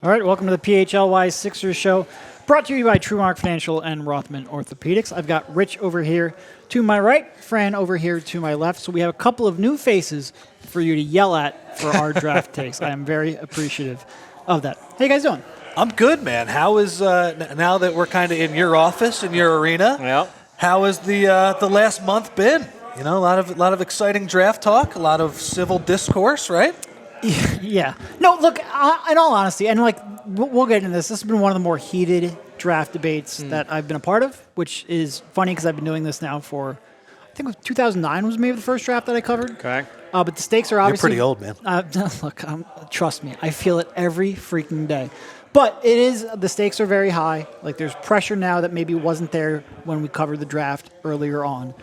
All right, welcome to the PHLY Sixers Show, brought to you by TrueMark Financial and Rothman Orthopedics. I've got Rich over here to my right, Fran over here to my left, so we have a couple of new faces for you to yell at for our draft takes. I am very appreciative of that. How you guys doing? I'm good, man. How is, now that we're kind of in your office, in your arena, how has the last month been? You know, a lot of exciting draft talk, a lot of civil discourse, right? Yeah. No, look, in all honesty, and like we'll get into this has been one of the more heated draft debates that I've been a part of, which is funny because I've been doing this now for, I think 2009 was maybe the first draft that I covered. Okay. But the stakes are obviously... You're pretty old, man. Look, trust me, I feel it every freaking day. But the stakes are very high. Like there's pressure now that maybe wasn't there when we covered the draft earlier on.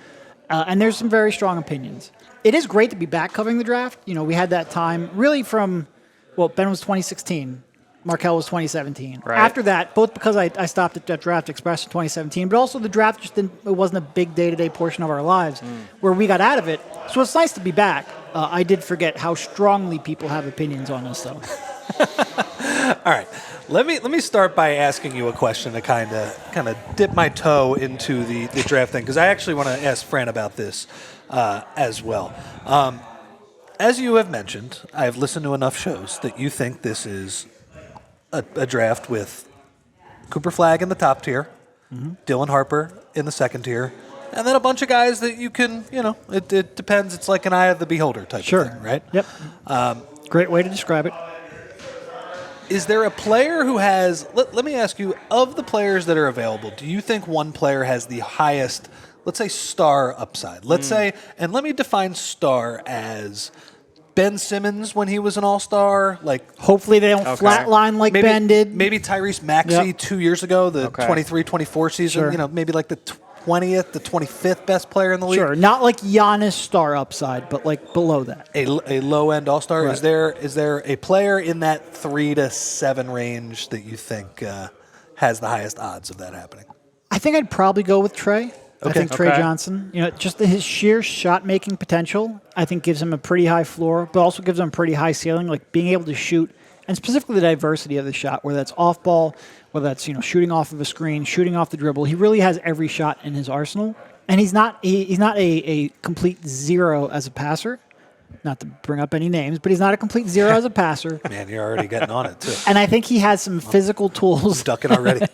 And there's some very strong opinions. It is great to be back covering the draft. You know, we had that time really from, Ben was 2016. Markelle was 2017. Right. After that, both because I stopped at Draft Express in 2017, but also the draft it wasn't a big day-to-day portion of our lives where we got out of it. So it's nice to be back. I did forget how strongly people have opinions on this, though. All right. Let me start by asking you a question to kind of dip my toe into the draft thing, because I actually want to ask Fran about this as well. As you have mentioned, I've listened to enough shows that you think this is a draft with Cooper Flagg in the top tier, Dylan Harper in the second tier, and then a bunch of guys that you can, it depends. It's like an eye of the beholder type of thing, right? Yep. Great way to describe it. Is there a player who has, let me ask you, of the players that are available, do you think one player has the highest, let's say, star upside? Let's say, and let me define star as Ben Simmons when he was an all-star. Like, hopefully they don't flatline like Ben did. Maybe Tyrese Maxey 2 years ago, the 23-24 season, maybe like the 20th, the 25th best player in the league. Sure, not like Giannis star upside, but like below that. A low-end all-star. Right. Is there a player in that 3 to 7 range that you think has the highest odds of that happening? I think I'd probably go with Trey. I think Trey Johnson. Just his sheer shot-making potential, I think gives him a pretty high floor, but also gives him a pretty high ceiling, like being able to shoot, and specifically the diversity of the shot, whether that's off ball, whether that's shooting off of a screen, shooting off the dribble. He really has every shot in his arsenal, and he's not a complete zero as a passer. Not to bring up any names, but he's not a complete zero as a passer. Man, you're already getting on it, too. And I think he has some physical tools. Ducking already.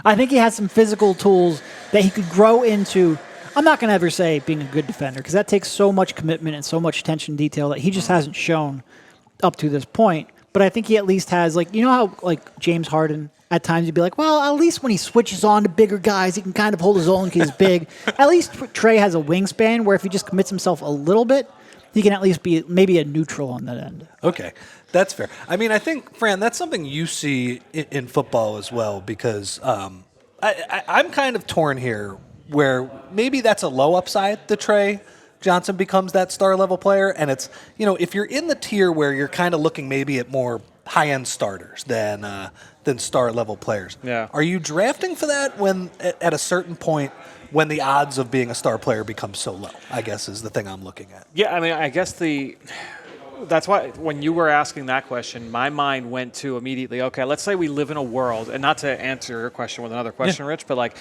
I think he has some physical tools that he could grow into. I'm not going to ever say being a good defender, because that takes so much commitment and so much attention to detail that he just hasn't shown up to this point. But I think he at least has, how James Harden, at times you'd be like, well, at least when he switches on to bigger guys, he can kind of hold his own because he's big. At least Trey has a wingspan where if he just commits himself a little bit, he can at least be maybe a neutral on that end. Okay, that's fair. I mean, I think, Fran, that's something you see in football as well, because I'm kind of torn here where maybe that's a low upside, the Trey Johnson becomes that star-level player, and it's, if you're in the tier where you're kind of looking maybe at more high-end starters than star-level players. Yeah. Are you drafting for that when at a certain point when the odds of being a star player become so low, I guess is the thing I'm looking at. Yeah, I mean, I guess that's why when you were asking that question, my mind went to immediately, okay, let's say we live in a world, and not to answer your question with another question, Rich, but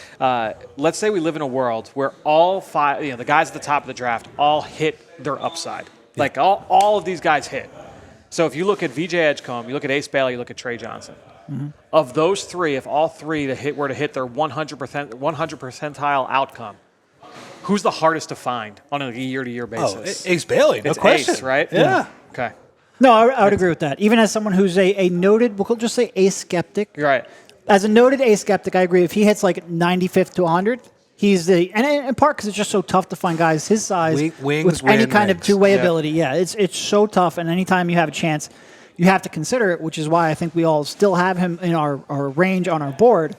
let's say we live in a world where all five, the guys at the top of the draft all hit their upside. Yeah. Like all of these guys hit. So if you look at VJ Edgecombe, you look at Ace Bailey, you look at Trey Johnson. Mm-hmm. Of those three, if all three were to hit their 100 percentile outcome, who's the hardest to find on a year-to-year basis? Oh, Ace Bailey, no question. Ace, right? Yeah. Okay. No, I would agree with that. Even as someone who's a noted, we'll just say Ace skeptic. Right. As a noted Ace skeptic, I agree. If he hits like 95th to 100, he's and in part because it's just so tough to find guys his size with any kind of two-way ability. Yeah, it's so tough, and anytime you have a chance, you have to consider it, which is why I think we all still have him in our range on our board.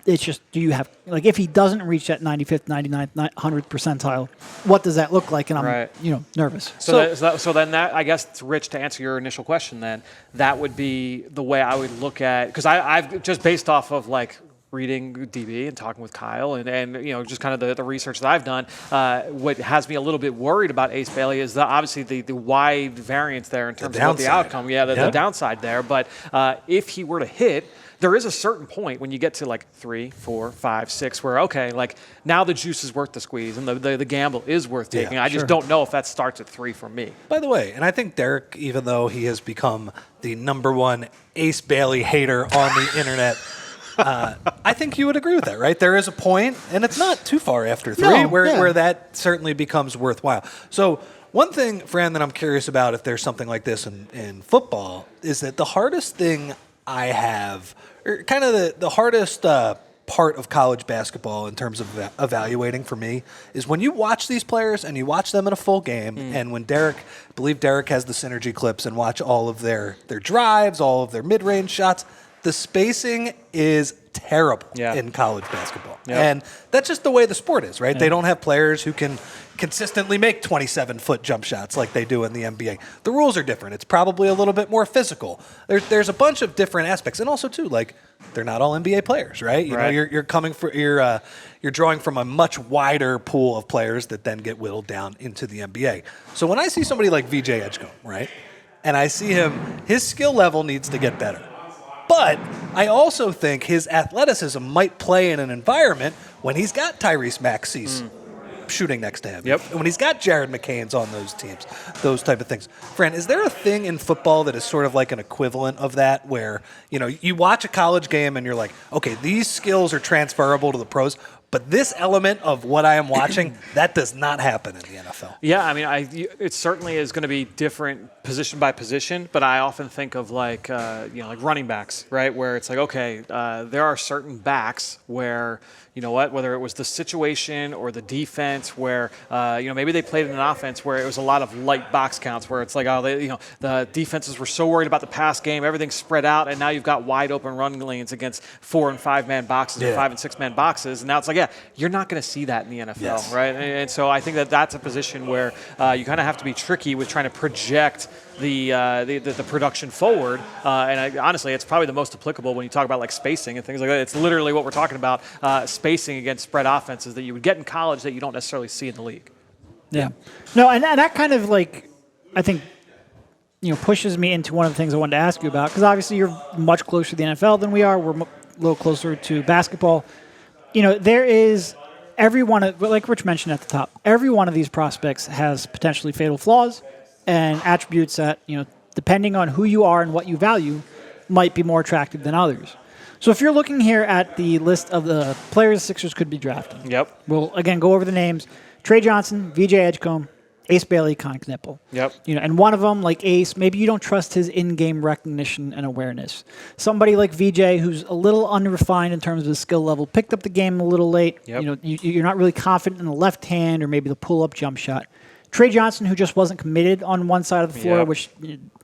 It's just, do you have, if he doesn't reach that 95th, 99th, 100th percentile, what does that look like? And I'm, nervous. So then that, I guess, Rich, to answer your initial question then, that would be the way I would look at, because I've just based off of reading DB and talking with Kyle and just kind of the research that I've done, what has me a little bit worried about Ace Bailey is obviously the wide variance there in terms of what the outcome. Yeah, the downside there. But if he were to hit, there is a certain point when you get to like 3, 4, 5, 6 where, okay, like now the juice is worth the squeeze and the gamble is worth taking. I just don't know if that starts at 3 for me. By the way, and I think Derek, even though he has become the #1 Ace Bailey hater on the internet, I think you would agree with that, right? There is a point, and it's not too far after 3, where that certainly becomes worthwhile. So one thing, Fran, that I'm curious about if there's something like this in football is that the hardest thing I have, or kind of the hardest part of college basketball in terms of evaluating for me is when you watch these players and you watch them in a full game, and when I believe Derek has the synergy clips and watch all of their drives, all of their mid-range shots, the spacing is terrible in college basketball. Yep. And that's just the way the sport is, right? They don't have players who can consistently make 27-foot jump shots like they do in the NBA. The rules are different. It's probably a little bit more physical. There's a bunch of different aspects. And also, too, like, they're not all NBA players, right? You know, you're coming for you're drawing from a much wider pool of players that then get whittled down into the NBA. So when I see somebody like VJ Edgecombe, right, and I see his skill level needs to get better. But I also think his athleticism might play in an environment when he's got Tyrese Maxey's shooting next to him. Yep. When he's got Jared McCain's on those teams, those type of things. Fran, is there a thing in football that is sort of like an equivalent of that where, you watch a college game and you're like, okay, these skills are transferable to the pros, but this element of what I am watching, that does not happen in the NFL. Yeah, I mean, it certainly is going to be different position by position, but I often think of like running backs, right? Where it's like, okay, there are certain backs where, whether it was the situation or the defense where, maybe they played in an offense where it was a lot of light box counts where it's like, the defenses were so worried about the pass game, everything's spread out, and now you've got wide open running lanes against 4- and 5-man boxes or 5- and 6-man boxes, and now it's like, you're not going to see that in the NFL, right? And so I think that's a position where you kind of have to be tricky with trying to project the production forward, and honestly, it's probably the most applicable when you talk about like spacing and things like that. It's literally what we're talking about, spacing against spread offenses that you would get in college that you don't necessarily see in the league. Yeah. No, and that kind of like, I think, pushes me into one of the things I wanted to ask you about, because obviously you're much closer to the NFL than we are. We're a little closer to basketball. There is every one of, like Rich mentioned at the top, every one of these prospects has potentially fatal flaws and attributes that, depending on who you are and what you value, might be more attractive than others. So if you're looking here at the list of the players the Sixers could be drafting, we'll again go over the names: Trey Johnson, VJ Edgecombe, Ace Bailey, Con Knippel. And one of them, like Ace, maybe you don't trust his in-game recognition and awareness. Somebody like VJ, who's a little unrefined in terms of his skill level, picked up the game a little late. You're not really confident in the left hand or maybe the pull-up jump shot. Trey Johnson, who just wasn't committed on one side of the floor, which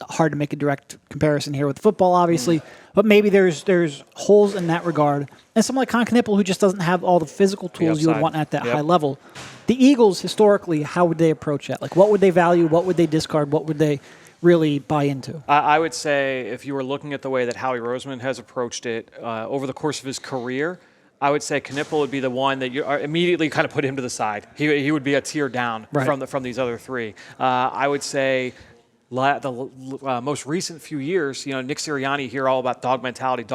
hard to make a direct comparison here with football, obviously. But maybe there's holes in that regard. And someone like Con Knippel, who just doesn't have all the physical tools you would want at that high level. The Eagles, historically, how would they approach that? Like, what would they value? What would they discard? What would they really buy into? I would say if you were looking at the way that Howie Roseman has approached it over the course of his career, I would say Knippel would be the one that you immediately kind of put him to the side. He would be a tier down from these other three. I would say the most recent few years, Nick Sirianni, you hear all about dog mentality.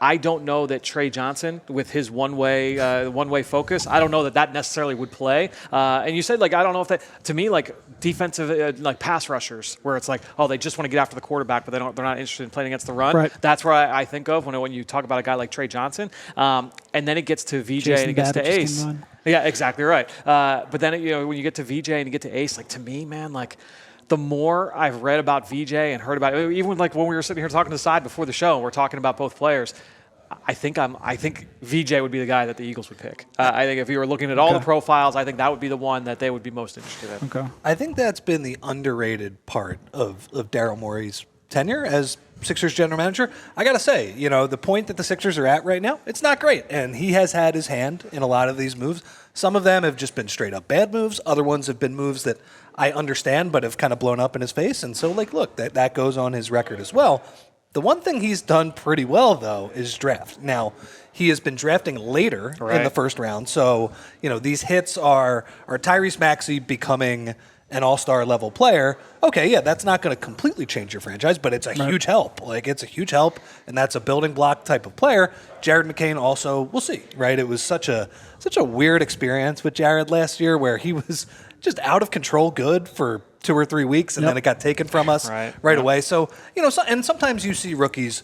I don't know that Trey Johnson, with his one-way focus, I don't know that necessarily would play. And you said, I don't know if that, to me, defensive, pass rushers, where it's like, oh, they just want to get after the quarterback, but they're not interested in playing against the run. That's where I think of when you talk about a guy like Trey Johnson. And then it gets to VJ and it gets to Ace. Yeah, exactly right. But then, when you get to VJ and you get to Ace, to me, man, the more I've read about VJ and heard about it, even when we were sitting here talking to the side before the show, and we're talking about both players, I think VJ would be the guy that the Eagles would pick. I think if you were looking at all the profiles, I think that would be the one that they would be most interested in. Okay. I think that's been the underrated part of Daryl Morey's tenure as Sixers general manager. I got to say, the point that the Sixers are at right now, it's not great. And he has had his hand in a lot of these moves. Some of them have just been straight up bad moves. Other ones have been moves that I understand but have kind of blown up in his face. And so, look, that goes on his record as well. The one thing he's done pretty well, though, is draft. Now, he has been drafting later in the first round. So, these hits are Tyrese Maxey becoming an all-star level player. Okay, yeah, that's not going to completely change your franchise, but it's a huge help. Like, it's a huge help, and that's a building block type of player. Jared McCain also, we'll see, right? It was such a weird experience with Jared last year where he was just out of control good for 2 or 3 weeks, and then it got taken from us right away. So, and sometimes you see rookies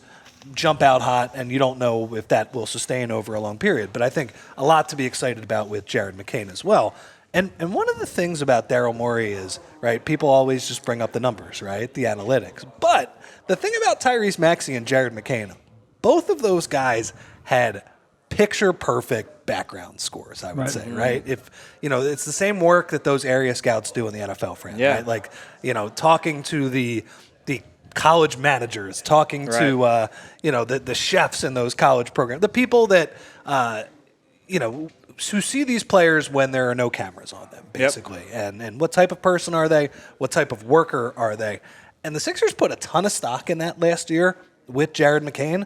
jump out hot, and you don't know if that will sustain over a long period. But I think a lot to be excited about with Jared McCain as well. And one of the things about Daryl Morey is, right, people always just bring up the numbers, right, the analytics. But the thing about Tyrese Maxey and Jared McCain, both of those guys had picture-perfect background scores, I would say, right? If, it's the same work that those area scouts do in the NFL franchise, right? Like, talking to the college managers, talking to, the chefs in those college programs, the people that, who see these players when there are no cameras on them, basically. And what type of person are they? What type of worker are they? And the Sixers put a ton of stock in that last year with Jared McCain,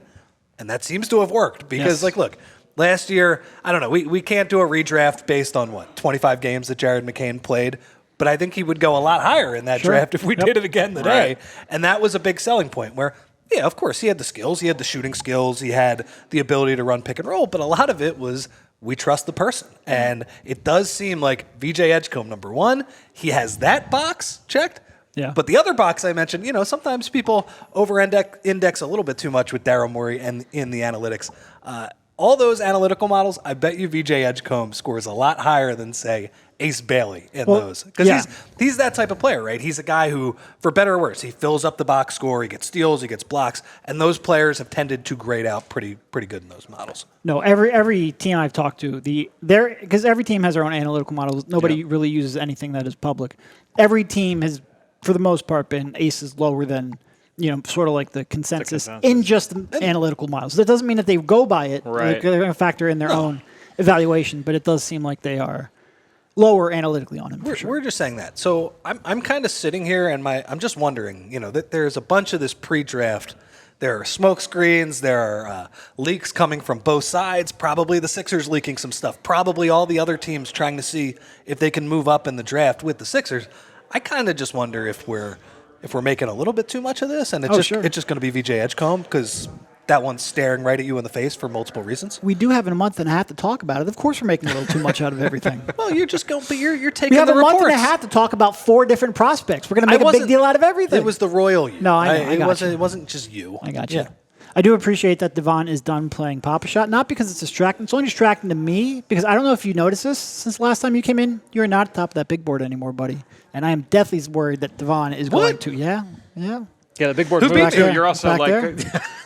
and that seems to have worked because, look, last year, I don't know, we can't do a redraft based on, 25 games that Jared McCain played, but I think he would go a lot higher in that draft if we did it again today. And that was a big selling point where, yeah, of course, he had the skills, he had the shooting skills, he had the ability to run pick and roll, but a lot of it was we trust the person. And it does seem like VJ Edgecombe, number one, he has that box checked. Yeah. But the other box I mentioned, sometimes people over-index a little bit too much with Daryl Morey and in the analytics. All those analytical models, I bet you VJ Edgecombe scores a lot higher than, say, Ace Bailey in those. Because he's that type of player, right? He's a guy who, for better or worse, he fills up the box score, he gets steals, he gets blocks, and those players have tended to grade out pretty good in those models. No, every team I've talked to, because every team has their own analytical models. Nobody really uses anything that is public. Every team has, for the most part, been aces lower than sort of like the consensus in just the analytical models. That doesn't mean that they go by it. Right. They're going to factor in their own evaluation, but it does seem like they are lower analytically on him. We're just saying that. So I'm kind of sitting here, and I'm just wondering, that there's a bunch of this pre-draft. There are smoke screens. There are leaks coming from both sides. Probably the Sixers leaking some stuff. Probably all the other teams trying to see if they can move up in the draft with the Sixers. I kind of just wonder if we're making a little bit too much of this, and it's just going to be VJ Edgecombe because that one's staring right at you in the face for multiple reasons. We do have a month and a half to talk about it. Of course, we're making a little too much out of everything. Well, you're just going, but you're taking. We have the a reports. month and a half to talk about 4 different prospects. We're going to make a big deal out of everything. It was the royal you. No, I know. It wasn't just you. I got you. Yeah. I do appreciate that Devon is done playing Papa Shot, not because it's distracting. It's only distracting to me because I don't know if you noticed this since last time you came in. You're not at the top of that big board anymore, buddy. And I am definitely worried that Devon is going to. Yeah. Yeah, the big board moved too. You're also like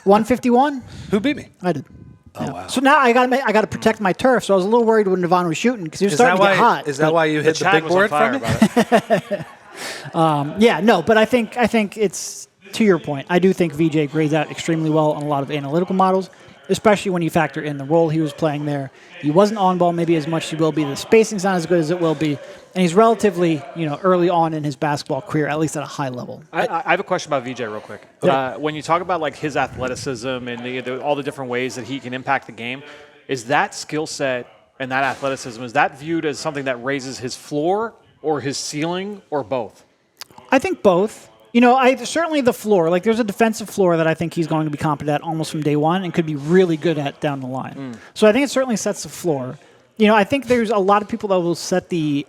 151. Who beat me? I did. Oh wow! So now I got to protect my turf. So I was a little worried when Devon was shooting because he was starting to get hot. Is that why you hit the big board from me? But I think it's to your point. I do think VJ grades out extremely well on a lot of analytical models, especially when you factor in the role he was playing there. He wasn't on ball maybe as much as he will be. The spacing's not as good as it will be. And he's relatively, early on in his basketball career, at least at a high level. I have a question about VJ real quick. Yeah. When you talk about like his athleticism and all the different ways that he can impact the game, is that skill set and that athleticism, is that viewed as something that raises his floor or his ceiling or both? I think both. Certainly the floor. Like, there's a defensive floor that I think he's going to be competent at almost from day one and could be really good at down the line. So I think it certainly sets the floor. I think there's a lot of people that will set the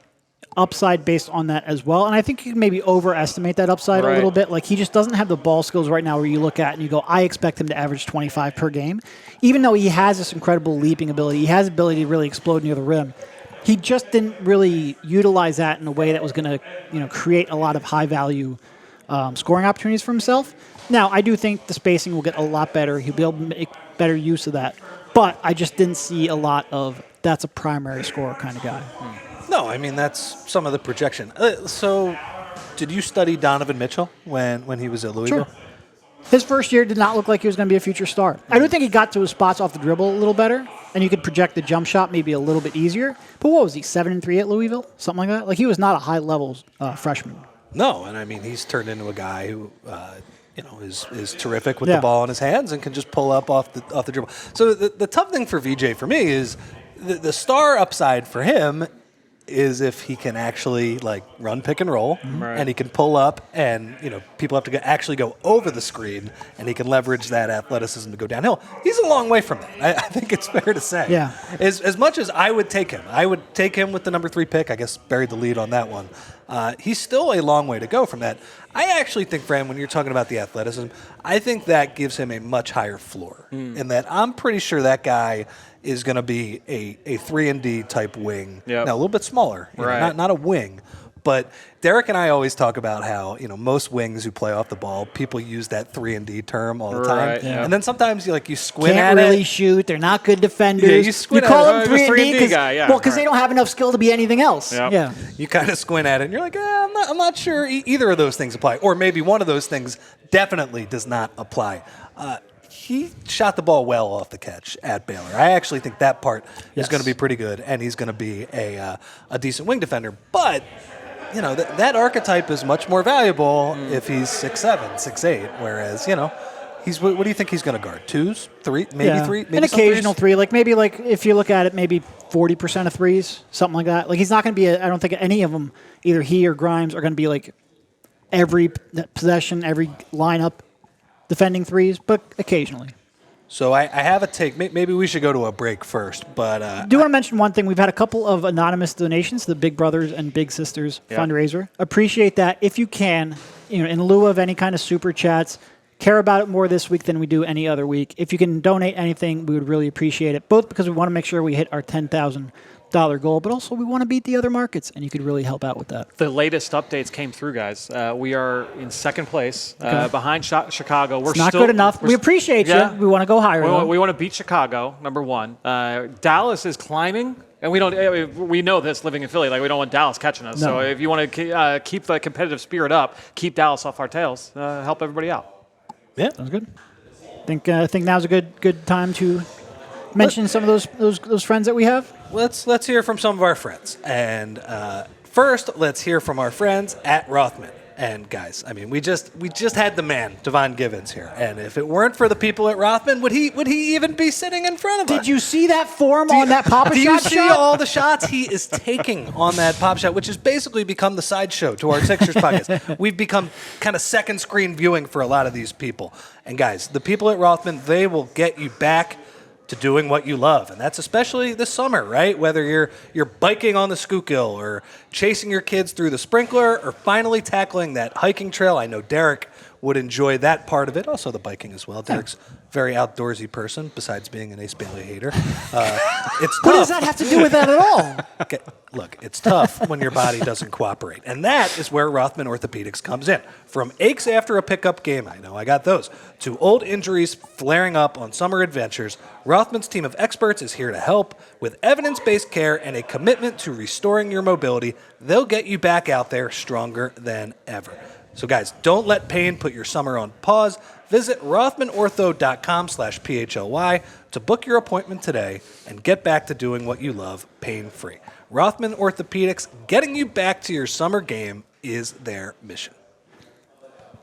upside based on that as well. And I think you can maybe overestimate that upside a little bit. Like, he just doesn't have the ball skills right now where you look at and you go, I expect him to average 25 per game. Even though he has this incredible leaping ability, he has the ability to really explode near the rim. He just didn't really utilize that in a way that was going to, create a lot of high-value scoring opportunities for himself. Now, I do think the spacing will get a lot better. He'll be able to make better use of that. But I just didn't see a lot of that's a primary scorer kind of guy. No, I mean, that's some of the projection. So did you study Donovan Mitchell when he was at Louisville? Sure. His first year did not look like he was going to be a future star. I do think he got to his spots off the dribble a little better, and you could project the jump shot maybe a little bit easier. But what was he, 7-3 at Louisville? Something like that? Like, he was not a high-level freshman. No, and I mean, he's turned into a guy who is terrific with the ball in his hands and can just pull up off the dribble. So the tough thing for VJ for me is the star upside for him is if he can actually run pick and roll, and he can pull up, and people have to actually go over the screen, and he can leverage that athleticism to go downhill. He's a long way from that. I think it's fair to say. Yeah. As much as I would take him with the number 3 pick. I guess buried the lead on that one. He's still a long way to go from that. I actually think, Fran, when you're talking about the athleticism, I think that gives him a much higher floor. In that I'm pretty sure that guy is going to be a 3-and-D type wing. Yep. Now, a little bit smaller, not a wing. But Derek and I always talk about how, most wings who play off the ball, people use that 3-and-D term all the time. Right, yeah. And then sometimes you squint Can't at really it. shoot. They're not good defenders. Yeah, you squint call at them it. 3-and-D guy, because they don't have enough skill to be anything else. Yep. Yeah. You kind of squint at it, and you're like, I'm not sure either of those things apply. Or maybe one of those things definitely does not apply. He shot the ball well off the catch at Baylor. I actually think that part is going to be pretty good, and he's going to be a decent wing defender. But, that archetype is much more valuable if he's 6'7", 6'8", whereas, he's what do you think he's going to guard? 2s, 3, maybe 3, maybe an occasional 3s? 3, maybe if you look at it, maybe 40% of 3s, something like that. He's not going to be. I don't think any of them, either he or Grimes, are going to be every possession, every lineup, defending 3s, but occasionally. So I have a take. Maybe we should go to a break first. But I do want to mention one thing. We've had a couple of anonymous donations to the Big Brothers and Big Sisters fundraiser. Appreciate that. If you can, in lieu of any kind of super chats, care about it more this week than we do any other week. If you can donate anything, we would really appreciate it, both because we want to make sure we hit our $10,000 goal, but also we want to beat the other markets, and you could really help out with that. The latest updates came through, guys. We are in second place behind Chicago. It's not good enough. We appreciate you. We want to go higher. We want to beat Chicago, number one. Dallas is climbing. And we know this living in Philly. We don't want Dallas catching us. No. So if you want to keep the competitive spirit up, keep Dallas off our tails, help everybody out. Yeah, sounds good. I think now's a good time to mention some of those friends that we have. Let's hear from some of our friends. And first, let's hear from our friends at Rothman. And guys, we just had the man, Devon Givens, here. And if it weren't for the people at Rothman, would he even be sitting in front of us? Did you see that form on that pop shot? Do you see all the shots he is taking on that pop shot, which has basically become the sideshow to our Sixers podcast? We've become kind of second screen viewing for a lot of these people. And guys, the people at Rothman, they will get you back to doing what you love, and that's especially this summer, right? Whether you're biking on the Schuylkill or chasing your kids through the sprinkler or finally tackling that hiking trail. I know Derek would enjoy that part of it. Also the biking as well. Derek's a very outdoorsy person, besides being an Ace Bailey hater. It's tough. What does that have to do with that at all? Okay, look, it's tough when your body doesn't cooperate. And that is where Rothman Orthopedics comes in. From aches after a pickup game, I know I got those, to old injuries flaring up on summer adventures, Rothman's team of experts is here to help. With evidence-based care and a commitment to restoring your mobility, they'll get you back out there stronger than ever. So guys, don't let pain put your summer on pause. Visit rothmanortho.com/PHLY to book your appointment today and get back to doing what you love pain-free. Rothman Orthopedics, getting you back to your summer game is their mission.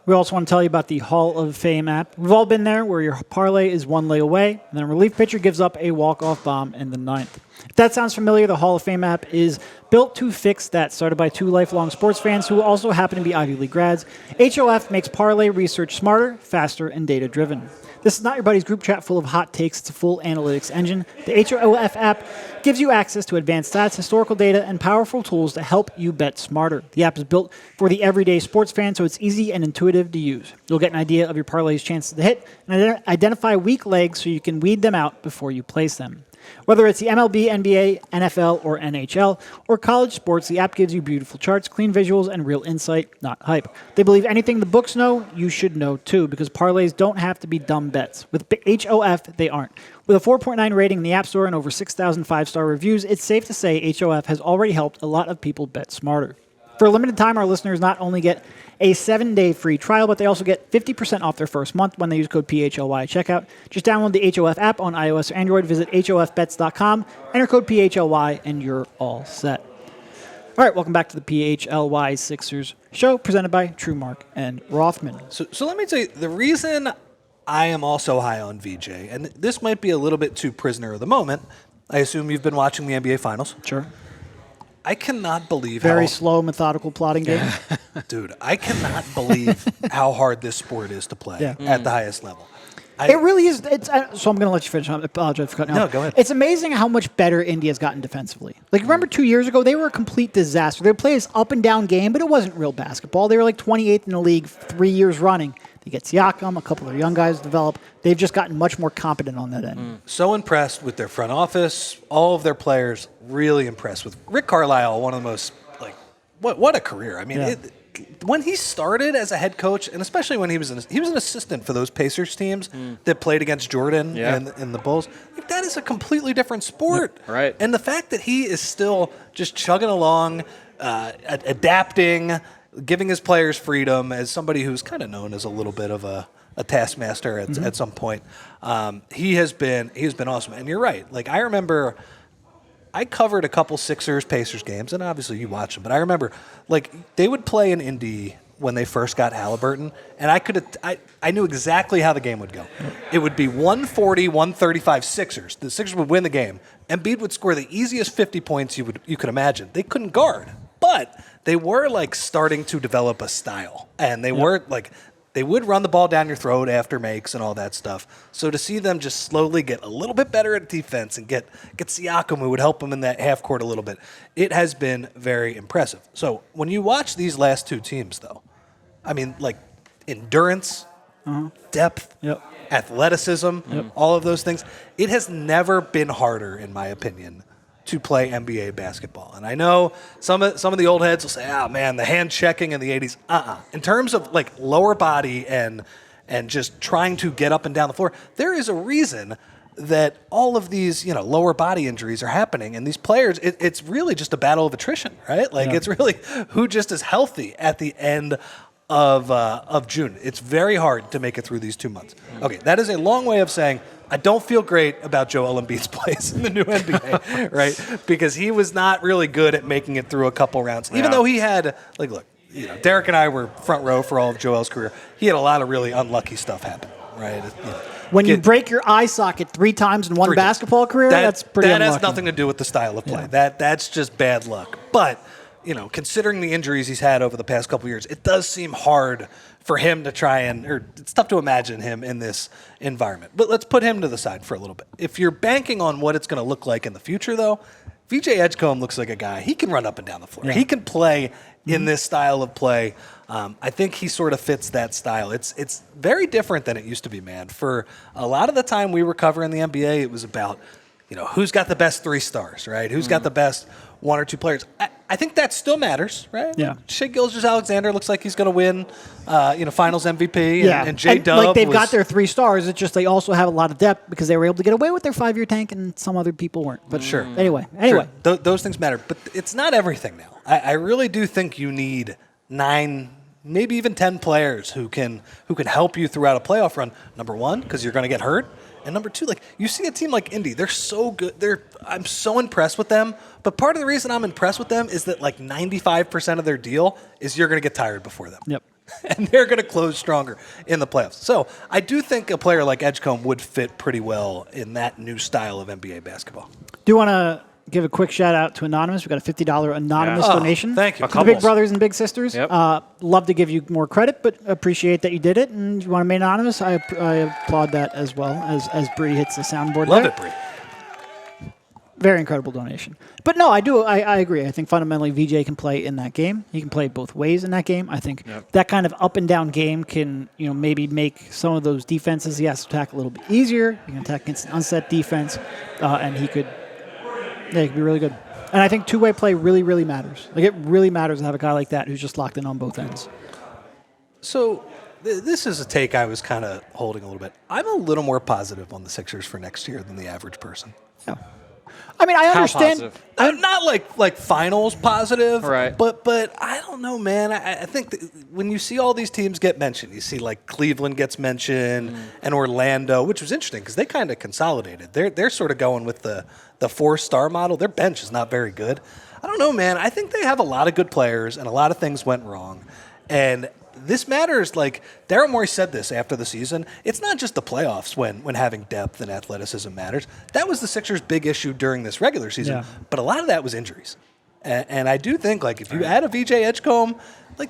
We also want to tell you about the Hall of Fame app. We've all been there, where your parlay is one lay away, and then a relief pitcher gives up a walk-off bomb in the ninth. If that sounds familiar, the Hall of Fame app is built to fix that. Started by 2 lifelong sports fans who also happen to be Ivy League grads, HOF makes parlay research smarter, faster, and data-driven. This is not your buddy's group chat full of hot takes. It's a full analytics engine. The HOF app gives you access to advanced stats, historical data, and powerful tools to help you bet smarter. The app is built for the everyday sports fan, so it's easy and intuitive to use. You'll get an idea of your parlay's chances to hit and identify weak legs so you can weed them out before you place them. Whether it's the MLB, NBA, NFL, or NHL, or college sports, the app gives you beautiful charts, clean visuals, and real insight, not hype. They believe anything the books know, you should know too, because parlays don't have to be dumb bets. With HOF, they aren't. With a 4.9 rating in the App Store and over 6,000 5-star reviews, it's safe to say HOF has already helped a lot of people bet smarter. For a limited time, our listeners not only get a 7-day free trial, but they also get 50% off their first month when they use code PHLY at checkout. Just download the HOF app on iOS or Android, visit HOFbets.com, enter code PHLY, and you're all set. All right, welcome back to the PHLY Sixers show presented by TrueMark and Rothman. So let me tell you, the reason I am also high on VJ, and this might be a little bit too prisoner of the moment. I assume you've been watching the NBA Finals. Sure. I cannot believe Very slow, methodical plotting game. Dude, I cannot believe how hard this sport is to play Yeah. at the highest level. It really is. So I'm going to let you finish. I apologize for cutting No, out. go ahead. It's amazing how much better India's gotten defensively. Like, remember 2 years ago, they were a complete disaster. They played this up and down game, but it wasn't real basketball. They were like 28th in the league 3 years running. They get Siakam, a couple of young guys develop. They've just gotten much more competent on that end. So impressed with their front office, all of their players, really impressed with Rick Carlisle, one of the most, like, what a career. I mean, Yeah. When he started as a head coach, and especially when he was an assistant for those Pacers teams that played against Jordan and the Bulls, like, that is a completely different sport. Yep, right. And the fact that he is still just chugging along, adapting, giving his players freedom, as somebody who's kind of known as a little bit of a taskmaster at some point, he has been awesome. And you're right. Like, I remember I covered a couple Sixers-Pacers games, and obviously you watch them, but I remember, like, they would play in Indy when they first got Halliburton, and I knew exactly how the game would go. It would be 140-135 Sixers. The Sixers would win the game. Embiid would score the easiest 50 points you could imagine. They couldn't guard, but they were, like, starting to develop a style, and they were, like, they would run the ball down your throat after makes and all that stuff. So to see them just slowly get a little bit better at defense and get Siakam, who would help them in that half court a little bit, it has been very impressive. So when you watch these last two teams, though, I mean, like, endurance, depth, athleticism, all of those things, it has never been harder, in my opinion, to play NBA basketball. And I know some of the old heads will say, "Oh man, the hand checking in the '80s." In terms of, like, lower body and just trying to get up and down the floor, there is a reason that all of these, lower body injuries are happening. And these players, it's really just a battle of attrition, right? Like, it's really who just is healthy at the end of June. It's very hard to make it through these 2 months. Okay, that is a long way of saying I don't feel great about Joel Embiid's place in the new NBA, right? Because he was not really good at making it through a couple rounds. Even though he had, like, look, Derek and I were front row for all of Joel's career. He had a lot of really unlucky stuff happen, right? When you break your eye socket 3 times in one basketball career, that's pretty unlucky. That has nothing to do with the style of play. That's just bad luck. But, considering the injuries he's had over the past couple years, it does seem hard for him to try or it's tough to imagine him in this environment. But let's put him to the side for a little bit. If you're banking on what it's going to look like in the future, though, VJ Edgecombe looks like a guy. He can run up and down the floor. He can play in this style of play. I think he sort of fits that style. It's very different than it used to be, man. For a lot of the time we were covering the NBA, it was about, who's got the best 3 stars, right? Who's got the best 1 or 2 players. I think that still matters, right? Yeah. Shai Gilgeous-Alexander looks like he's going to win, Finals MVP. And J-Dub like, they've got their 3 stars. It's just they also have a lot of depth because they were able to get away with their 5-year tank and some other people weren't. But sure. Anyway. Sure. Those things matter. But it's not everything now. I really do think you need 9, maybe even 10 players who can help you throughout a playoff run. Number 1, because you're going to get hurt. And number 2, like, you see a team like Indy, they're so good. I'm so impressed with them. But part of the reason I'm impressed with them is that, like, 95% of their deal is you're going to get tired before them. Yep. And they're going to close stronger in the playoffs. So I do think a player like Edgecombe would fit pretty well in that new style of NBA basketball. Do you want to give a quick shout out to Anonymous? We've got a $50 anonymous donation. Thank you. To the big brothers and big sisters. Yep. Love to give you more credit, but appreciate that you did it. And you want to remain anonymous? I applaud that as well as Bree hits the soundboard. Love there. it, Bree. Very incredible donation. But no, I agree. I think fundamentally VJ can play in that game. He can play both ways in that game. I think that kind of up and down game can, maybe make some of those defenses he has to attack a little bit easier. He can attack against an unset defense, and he could be really good. And I think two-way play really, really matters. Like, it really matters to have a guy like that who's just locked in on both ends. So this is a take I was kind of holding a little bit. I'm a little more positive on the Sixers for next year than the average person. Yeah. I mean, I understand. positive? Not like finals positive, Right. But I don't know, man. I think that when you see all these teams get mentioned, you see like Cleveland gets mentioned and Orlando, which was interesting because they kind of consolidated. They're sort of going with the 4-star model. Their bench is not very good. I don't know, man. I think they have a lot of good players and a lot of things went wrong, and this matters. Like Daryl Morey said this after the season. It's not just the playoffs when having depth and athleticism matters. That was the Sixers' big issue during this regular season. Yeah. But a lot of that was injuries. And I do think like if you add a VJ Edgecombe, like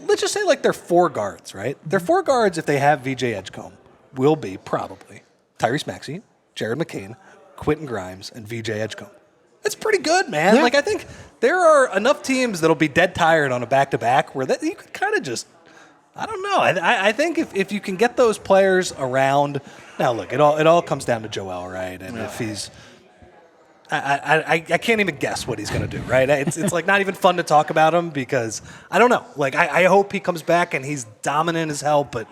let's just say like they're 4 guards, right? Their 4 guards, if they have VJ Edgecombe, will be probably Tyrese Maxey, Jared McCain, Quentin Grimes, and VJ Edgecombe. It's pretty good, man. Yeah. Like I think there are enough teams that'll be dead tired on a back-to-back where you could kind of just, I don't know. I think if you can get those players around, now look, it all comes down to Joel, right? And if he's, I can't even guess what he's going to do, right? It's like not even fun to talk about him because I don't know. Like I hope he comes back and he's dominant as hell, but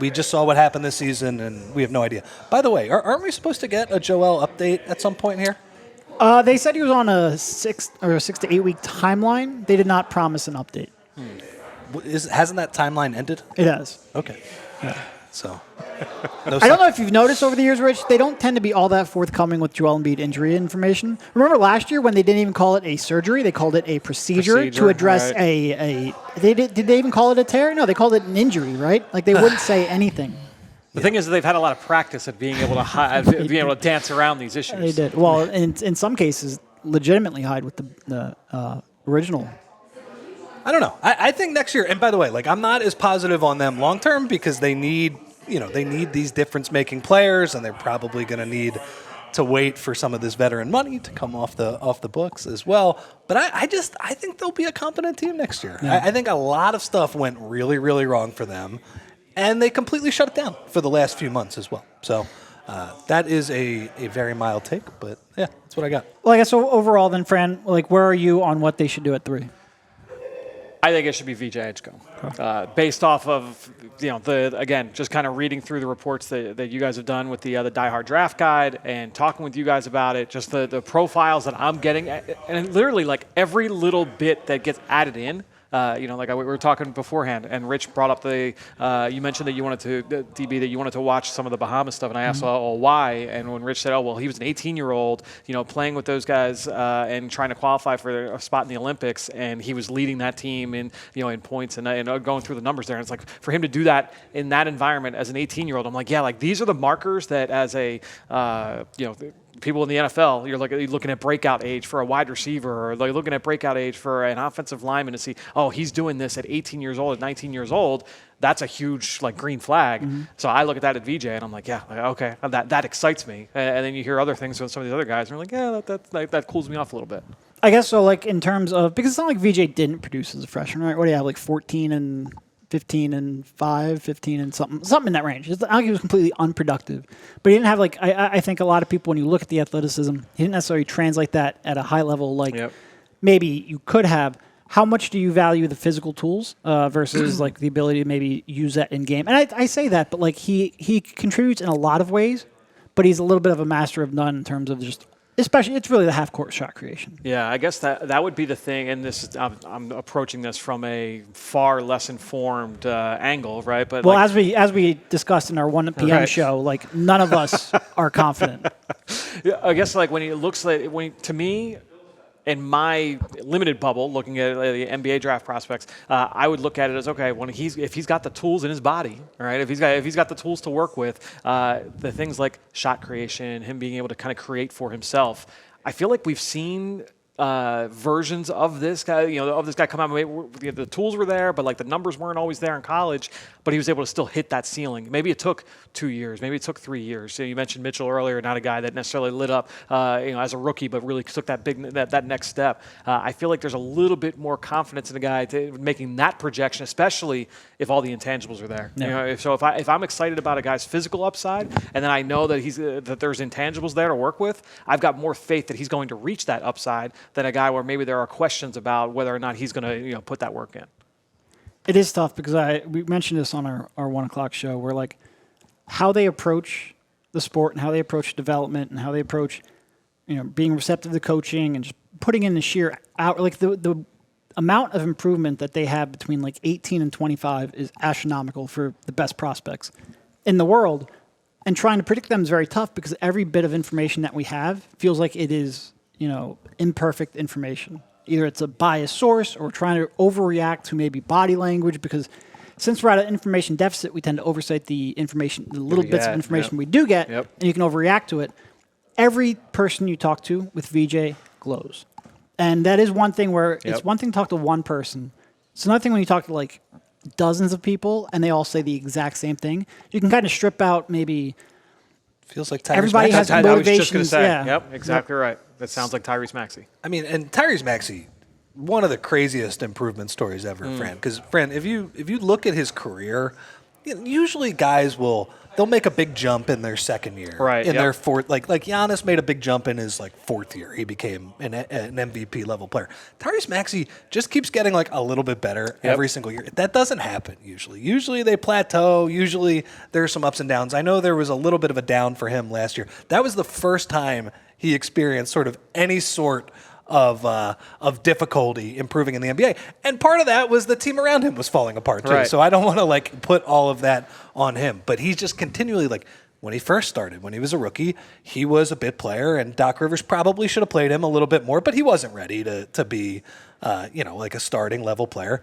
we just saw what happened this season and we have no idea. By the way, aren't we supposed to get a Joel update at some point here? They said he was on a 6 to 8 week timeline. They did not promise an update. Hasn't that timeline ended? It has. Okay. Yeah. So, I don't know if you've noticed over the years, Rich, they don't tend to be all that forthcoming with Joel Embiid injury information. Remember last year when they didn't even call it a surgery, they called it a procedure to address right. Did they even call it a tear? No, they called it an injury, right? Like they wouldn't say anything. The thing is that they've had a lot of practice at being able to being able to dance around these issues. They did. Well, in some cases, legitimately hide with the original. I don't know. I think next year, and by the way, like I'm not as positive on them long term because they need these difference-making players, and they're probably going to need to wait for some of this veteran money to come off the books as well. But I think they'll be a competent team next year. Yeah. I think a lot of stuff went really, really wrong for them, and they completely shut it down for the last few months as well. So that is a very mild take, but yeah, that's what I got. Well, I guess overall then, Fran, like where are you on what they should do at 3? I think it should be VJ Edgecombe, based off of just kind of reading through the reports that you guys have done with the Die Hard Draft Guide and talking with you guys about it. Just the profiles that I'm getting, and literally like every little bit that gets added in. Like we were talking beforehand, and Rich brought up you mentioned that you wanted to, DB, that you wanted to watch some of the Bahamas stuff, and I asked, why? And when Rich said, he was an 18-year-old, playing with those guys and trying to qualify for a spot in the Olympics, and he was leading that team in points and going through the numbers there. And it's like for him to do that in that environment as an 18-year-old, I'm like, yeah, like these are the markers that as a people in the NFL, you're looking at breakout age for a wide receiver, or like looking at breakout age for an offensive lineman to see, he's doing this at 18 years old, at 19 years old. That's a huge green flag. Mm-hmm. So I look at that at VJ and I'm like, yeah, okay, that excites me. And then you hear other things with some of these other guys, and you're like, yeah, that cools me off a little bit. I guess so. Like in terms of, because it's not like VJ didn't produce as a freshman, right? What do you have, like 14 and 15 and 5, 15 and something in that range. I don't think he was completely unproductive, but he didn't have I think a lot of people, when you look at the athleticism, he didn't necessarily translate that at a high level. Maybe you could have. How much do you value the physical tools versus the ability to maybe use that in game? And I say that, but he contributes in a lot of ways, but he's a little bit of a master of none in terms of just. Especially, it's really the half-court shot creation. Yeah, I guess that would be the thing, and this is, I'm approaching this from a far less informed angle, right? But as we discussed in our 1 p.m. show, none of us are confident. Yeah, I guess when it looks to me, in my limited bubble, looking at the NBA draft prospects, I would look at it as if he's got the tools in his body, right? If he's got the tools to work with, the things like shot creation, him being able to kind of create for himself. I feel like we've seen versions of this guy, come out. Maybe the tools were there, but the numbers weren't always there in college. But he was able to still hit that ceiling. Maybe it took 2 years. Maybe it took 3 years. So you mentioned Mitchell earlier, not a guy that necessarily lit up, as a rookie, but really took that next step. I feel like there's a little bit more confidence in a guy making that projection, especially if all the intangibles are there. Yeah. If I'm excited about a guy's physical upside, and then I know that that there's intangibles there to work with, I've got more faith that he's going to reach that upside than a guy where maybe there are questions about whether or not he's going to put that work in. It is tough because we mentioned this on our 1 o'clock show where how they approach the sport and how they approach development and how they approach being receptive to coaching and just putting in the sheer out, like the amount of improvement that they have between like 18 and 25 is astronomical for the best prospects in the world. And trying to predict them is very tough because every bit of information that we have feels like it is, imperfect information. Either it's a biased source or trying to overreact to maybe body language, because since we're at an information deficit, we tend to oversight the information, the little bits of information we do get, and you can overreact to it. Every person you talk to with VJ glows. And that is one thing where it's one thing to talk to one person. It's another thing when you talk to like dozens of people and they all say the exact same thing. You can kind of strip out maybe. Feels like Tyrese everybody Maxey. has I was just motivations. going to say. Yeah. Yep, exactly right. That sounds like Tyrese Maxey. I mean, and Tyrese Maxey, one of the craziest improvement stories ever, Fran. Because, Fran, if you look at his career, usually guys they'll make a big jump in their second year. Right. In their fourth, like Giannis made a big jump in his like fourth year. He became an MVP level player. Tyrese Maxey just keeps getting like a little bit better every single year. That doesn't happen usually. Usually they plateau. Usually there's some ups and downs. I know there was a little bit of a down for him last year. That was the first time he experienced sort of any sort of difficulty improving in the NBA. And part of that was the team around him was falling apart too. Right. So I don't want to like put all of that on him. But he's just continually like, when he first started, when he was a rookie, he was a bit player, and Doc Rivers probably should have played him a little bit more, but he wasn't ready to be like a starting level player.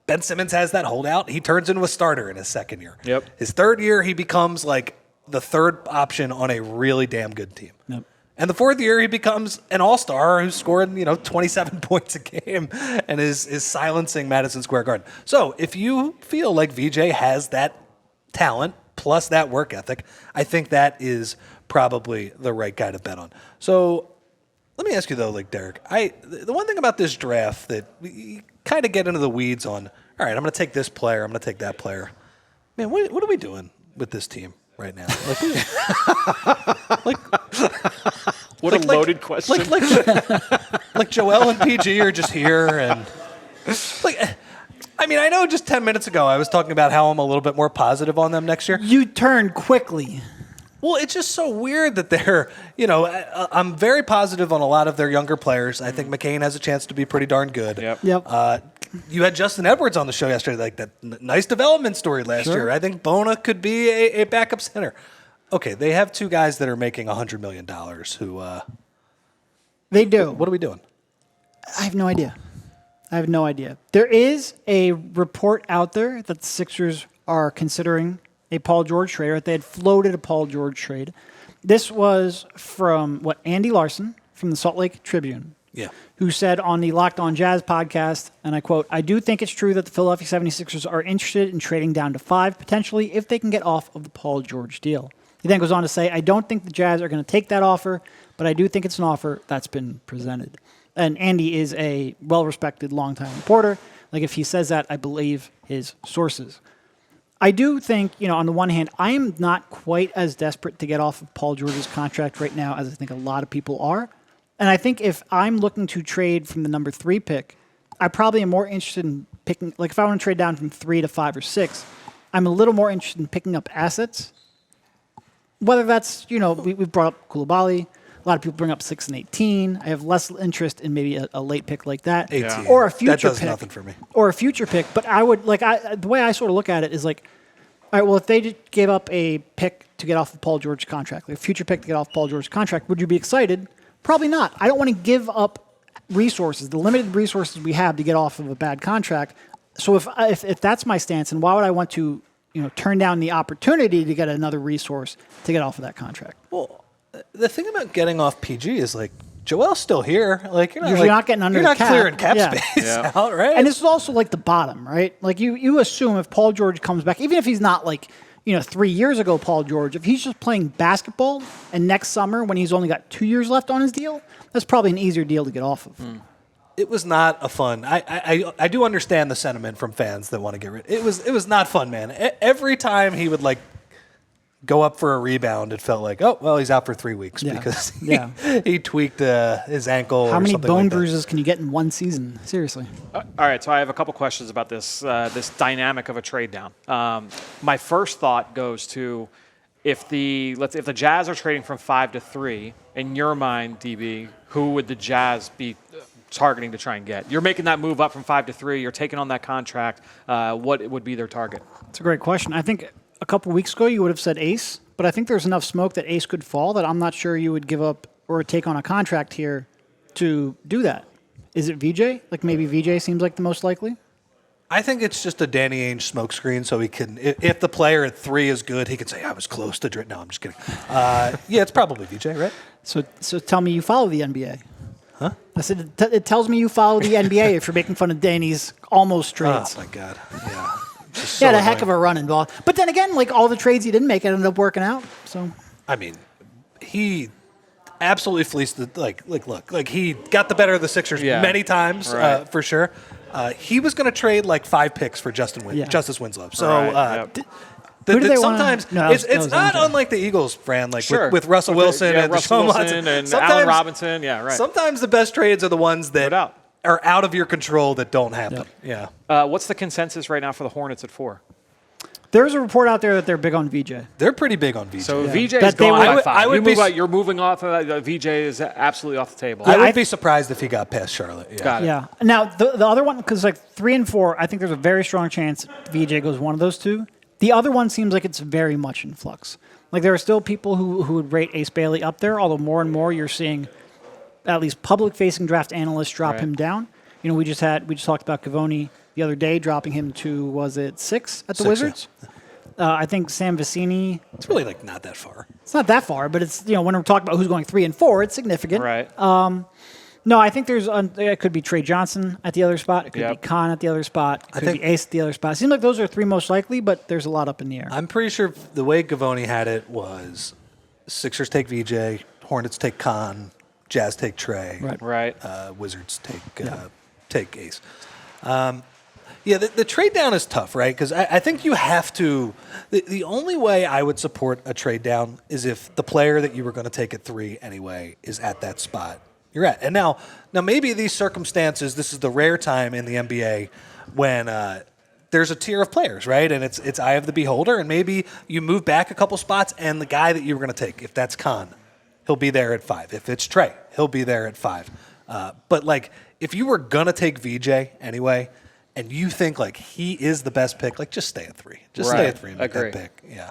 Ben Simmons has that holdout. He turns into a starter in his second year. Yep. His third year, he becomes like the third option on a really damn good team. Yep. And the fourth year, he becomes an all-star who's scored, 27 points a game and is silencing Madison Square Garden. So if you feel like VJ has that talent plus that work ethic, I think that is probably the right guy to bet on. So let me ask you, though, like Derek, the one thing about this draft that we kind of get into the weeds on, all right, I'm going to take this player, I'm going to take that player. Man, what are we doing with this team right now? What a loaded question. Like Joel and PG are just here, and I know just 10 minutes ago I was talking about how I'm a little bit more positive on them next year. You turn quickly. Well, it's just so weird that they're, I'm very positive on a lot of their younger players. I think McCain has a chance to be pretty darn good. Yep. You had Justin Edwards on the show yesterday, like that nice development story last year. I think Bona could be a backup center. Okay, they have two guys that are making $100 million who... They do. What are we doing? I have no idea. There is a report out there that the Sixers are considering a Paul George trade, or they had floated a Paul George trade. This was from, Andy Larson from the Salt Lake Tribune. Yeah. Who said on the Locked On Jazz podcast, and I quote, "I do think it's true that the Philadelphia 76ers are interested in trading down to 5, potentially, if they can get off of the Paul George deal." He then goes on to say, "I don't think the Jazz are going to take that offer, but I do think it's an offer that's been presented." And Andy is a well-respected, longtime reporter. Like, if he says that, I believe his sources. I do think, on the one hand, I am not quite as desperate to get off of Paul George's contract right now as I think a lot of people are. And I think if I'm looking to trade from the number 3 pick, I probably am more interested in picking, like if I want to trade down from 3 to 5 or 6, I'm a little more interested in picking up assets. Whether that's, we've brought up Koulibaly. A lot of people bring up 6 and 18. I have less interest in maybe a late pick like that. 18. Or a future that does pick. nothing for me. Or a future pick. But I would, the way I sort of look at it is like, all right, well, if they gave up a pick to get off of Paul George's contract, like a future pick to get off Paul George's contract, would you be excited? Probably not. I don't want to give up resources, the limited resources we have to get off of a bad contract. So if that's my stance, then why would I want to turn down the opportunity to get another resource to get off of that contract? Well, the thing about getting off PG is like Joel's still here. Like you're not getting under you're the not cap. clearing cap space out, right? And this is also like the bottom, right? Like you assume if Paul George comes back, even if he's not like 3 years ago Paul George, if he's just playing basketball and next summer when he's only got 2 years left on his deal, that's probably an easier deal to get off of. It was not a fun. I do understand the sentiment from fans that want to get rid. It was not fun, man. Every time he would like go up for a rebound, it felt like, oh well, he's out for 3 weeks because he tweaked his ankle. How or many something bone like that. bruises can you get in one season? Seriously. All right, so I have a couple questions about this dynamic of a trade down. My first thought goes to, if the Jazz are trading from 5 to 3, in your mind, DB, who would the Jazz be targeting to try and get? You're making that move up from 5 to 3. You're taking on that contract. What would be their target? It's a great question. I think a couple weeks ago you would have said Ace, but I think there's enough smoke that Ace could fall that I'm not sure you would give up or take on a contract here to do that. Is it VJ? Like maybe VJ seems like the most likely? I think it's just a Danny Ainge smokescreen, so he can, if the player at 3 is good, he can say, I was close to No, I'm just kidding. Yeah, it's probably VJ, right? So tell me you follow the NBA. Huh? I said it tells me you follow the NBA if you're making fun of Danny's almost trades. Oh, my God. Yeah. He had a heck of a run involved. But then again, like all the trades he didn't make ended up working out. So I mean, he absolutely fleeced look, he got the better of the Sixers many times, right. for sure. He was going to trade like 5 picks for Justice Winslow. So Who do they sometimes no, it's not MJ. unlike the Eagles, Fran, like Sure. with Russell Wilson and Russell Deshaun Wilson Watson. and Allen Robinson. Yeah, right. Sometimes the best trades are the ones that No doubt. are out of your control that don't happen. Yep. Yeah. What's the consensus right now for the Hornets at 4? There's a report out there that they're big on VJ. They're pretty big on VJ. So VJ That is they gone would- by 5. I would be You're moving off. VJ is absolutely off the table. I would be surprised if he got past Charlotte. Yeah. Got it. Yeah. Now the other one, because like 3 and 4, I think there's a very strong chance VJ goes one of those two. The other one seems like it's very much in flux. Like there are still people who would rate Ace Bailey up there, although more and more you're seeing at least public-facing draft analysts drop him down. You know, we just talked about Cavoni the other day, dropping him to, was it 6 at the 6, Wizards? yeah. I think Sam Vecini. It's really like not that far. It's not that far, but it's, you know, when we're talking about who's going 3 and 4, it's significant. Right. No, I think it could be Trey Johnson at the other spot. It could be Khan at the other spot. It could be Ace at the other spot. It seems like those are 3 most likely, but there's a lot up in the air. I'm pretty sure the way Gavoni had it was Sixers take VJ, Hornets take Khan, Jazz take Trey, Right. Wizards take Ace. The trade down is tough, right? Because I think you have to. The only way I would support a trade down is if the player that you were going to take at 3 anyway is at that spot you're at. And now maybe these circumstances, this is the rare time in the NBA when there's a tier of players, right? And it's eye of the beholder. And maybe you move back a couple spots, and the guy that you were going to take, if that's Khan, he'll be there at 5. If it's Trey, he'll be there at 5. But like, if you were going to take VJ anyway, and you think like he is the best pick, like just stay at 3. Just stay at 3 and make that pick. Yeah.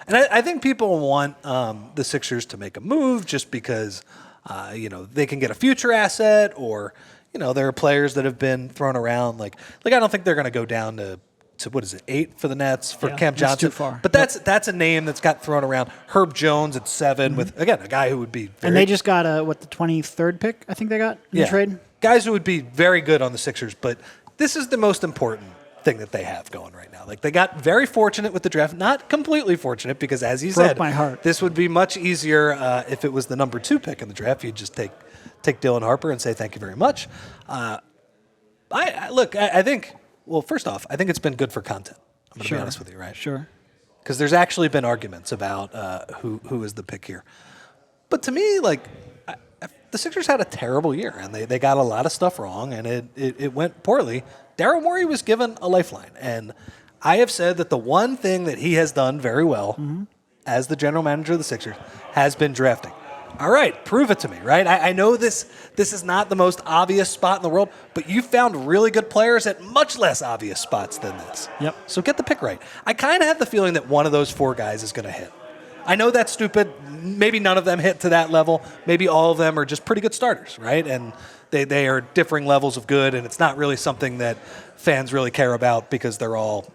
And I think people want the Sixers to make a move just because, they can get a future asset, or, there are players that have been thrown around. Like I don't think they're going to go down to what is it, 8 for the Nets for Cam Johnson. That's too far. But that's a name that's got thrown around. Herb Jones at 7 with, again, a guy who would be very, and they just got the 23rd pick, I think they got in the trade? Guys who would be very good on the Sixers, but this is the most important thing that they have going right now. Like, they got very fortunate with the draft. Not completely fortunate, because as you said, my heart. this would be much easier if it was the number 2 pick in the draft. You'd just take Dylan Harper and say thank you very much. I think, well, first off, I think it's been good for content. I'm going to be honest with you, right? Sure. Because there's actually been arguments about who is the pick here. But to me, the Sixers had a terrible year, and they got a lot of stuff wrong, and it went poorly. Daryl Morey was given a lifeline, and I have said that the one thing that he has done very well as the general manager of the Sixers has been drafting. All right, prove it to me, right? I know this is not the most obvious spot in the world, but you found really good players at much less obvious spots than this. Yep. So get the pick right. I kind of have the feeling that one of those 4 guys is going to hit. I know that's stupid. Maybe none of them hit to that level. Maybe all of them are just pretty good starters, right? And they are differing levels of good, and it's not really something that fans really care about because they're all,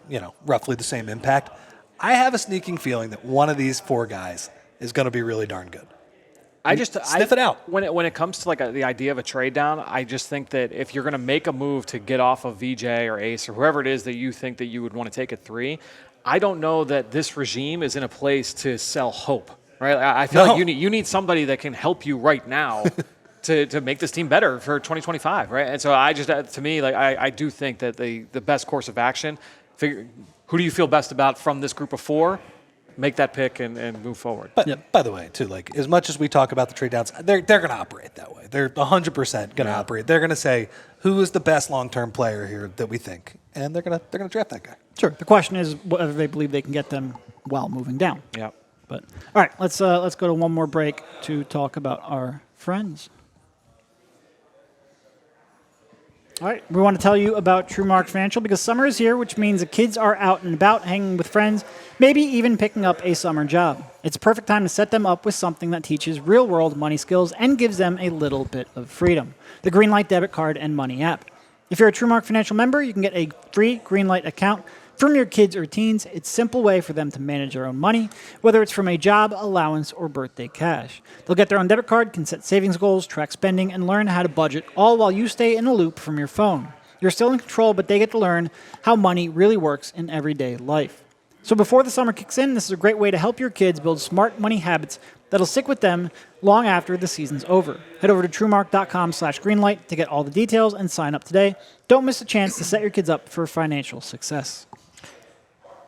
roughly the same impact. I have a sneaking feeling that one of these 4 guys is going to be really darn good. Sniff it out. When it comes to the idea of a trade down, I just think that if you're going to make a move to get off of VJ or Ace or whoever it is that you think that you would want to take at 3, I don't know that this regime is in a place to sell hope, right? I feel like you need somebody that can help you right now to make this team better for 2025, right? And so I do think that the best course of action, who do you feel best about from this group of 4? Make that pick and move forward. But by the way, too, as much as we talk about the trade downs, they're going to operate that way. They're 100% going to operate. They're going to say who is the best long-term player here that we think, and they're going to draft that guy. Sure. The question is whether they believe they can get them while moving down. Yeah. But all right, let's go to one more break to talk about our friends. All right, we want to tell you about TrueMark Financial because summer is here, which means the kids are out and about, hanging with friends, maybe even picking up a summer job. It's a perfect time to set them up with something that teaches real-world money skills and gives them a little bit of freedom. The Greenlight debit card and money app. If you're a TrueMark Financial member, you can get a free Greenlight account from your kids or teens. It's a simple way for them to manage their own money, whether it's from a job, allowance, or birthday cash. They'll get their own debit card, can set savings goals, track spending, and learn how to budget, all while you stay in a loop from your phone. You're still in control, but they get to learn how money really works in everyday life. So before the summer kicks in, this is a great way to help your kids build smart money habits that'll stick with them long after the season's over. Head over to TrueMark.com/greenlight to get all the details and sign up today. Don't miss a chance to set your kids up for financial success.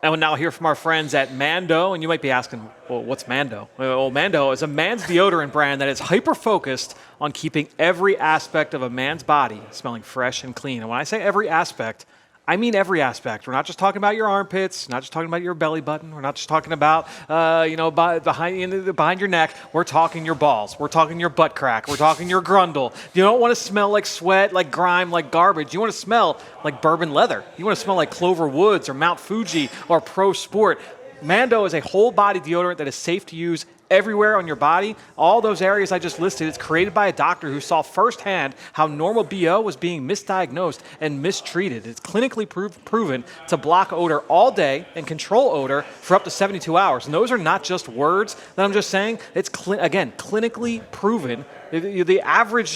And we'll now hear from our friends at Mando, and you might be asking, well, what's Mando? Well, Mando is a man's deodorant brand that is hyper-focused on keeping every aspect of a man's body smelling fresh and clean. And when I say every aspect, I mean every aspect. We're not just talking about your armpits, not just talking about your belly button. We're not just talking about, behind your neck. We're talking your balls. We're talking your butt crack. We're talking your grundle. You don't want to smell like sweat, like grime, like garbage. You want to smell like bourbon leather. You want to smell like Clover Woods or Mount Fuji or Pro Sport. Mando is a whole body deodorant that is safe to use everywhere on your body. All those areas I just listed, it's created by a doctor who saw firsthand how normal BO was being misdiagnosed and mistreated. It's clinically proven to block odor all day and control odor for up to 72 hours. And those are not just words that I'm just saying. It's, clinically proven. The average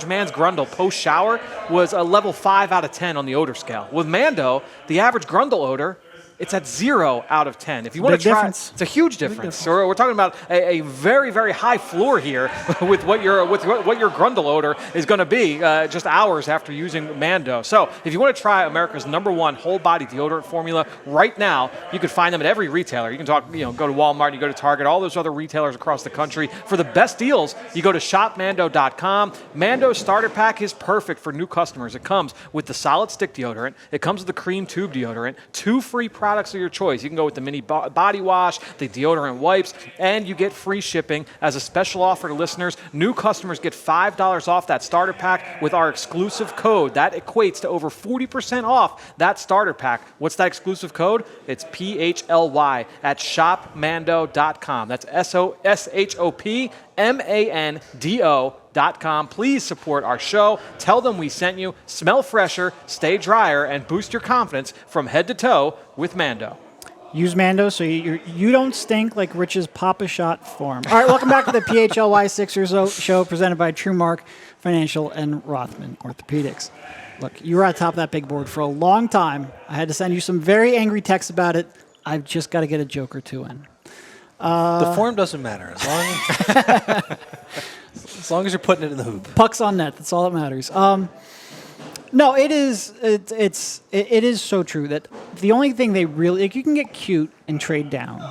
man's grundle post-shower was a level 5 out of 10 on the odor scale. With Mando, the average grundle odor, it's at 0 out of 10. If you want to try, it's a huge difference. So we're talking about a very, very high floor here with what your grundle odor is going to be just hours after using Mando. So if you want to try America's #1 whole body deodorant formula right now, you can find them at every retailer. You can go to Walmart, you go to Target, all those other retailers across the country. For the best deals, you go to shopmando.com. Mando's starter pack is perfect for new customers. It comes with the solid stick deodorant. It comes with the cream tube deodorant. 2 free products of your choice. You can go with the mini body wash, the deodorant wipes, and you get free shipping. As a special offer to listeners, new customers get $5 off that starter pack with our exclusive code. That equates to over 40% off that starter pack. What's that exclusive code? It's PHLY at shopmando.com. That's SHOPMANDO.com. Please support our show. Tell them we sent you. Smell fresher, stay drier, and boost your confidence from head to toe with Mando. Use Mando so you don't stink like Rich's Papa Shot form. All right, welcome back to the PHLY Sixers show presented by TrueMark Financial and Rothman Orthopedics. Look, you were at the top of that big board for a long time. I had to send you some very angry texts about it. I've just got to get a joke or two in. The form doesn't matter as long as you're putting it in the hoop. Pucks on net. That's all that matters. No, it is so true that the only thing they really you can get cute and trade down,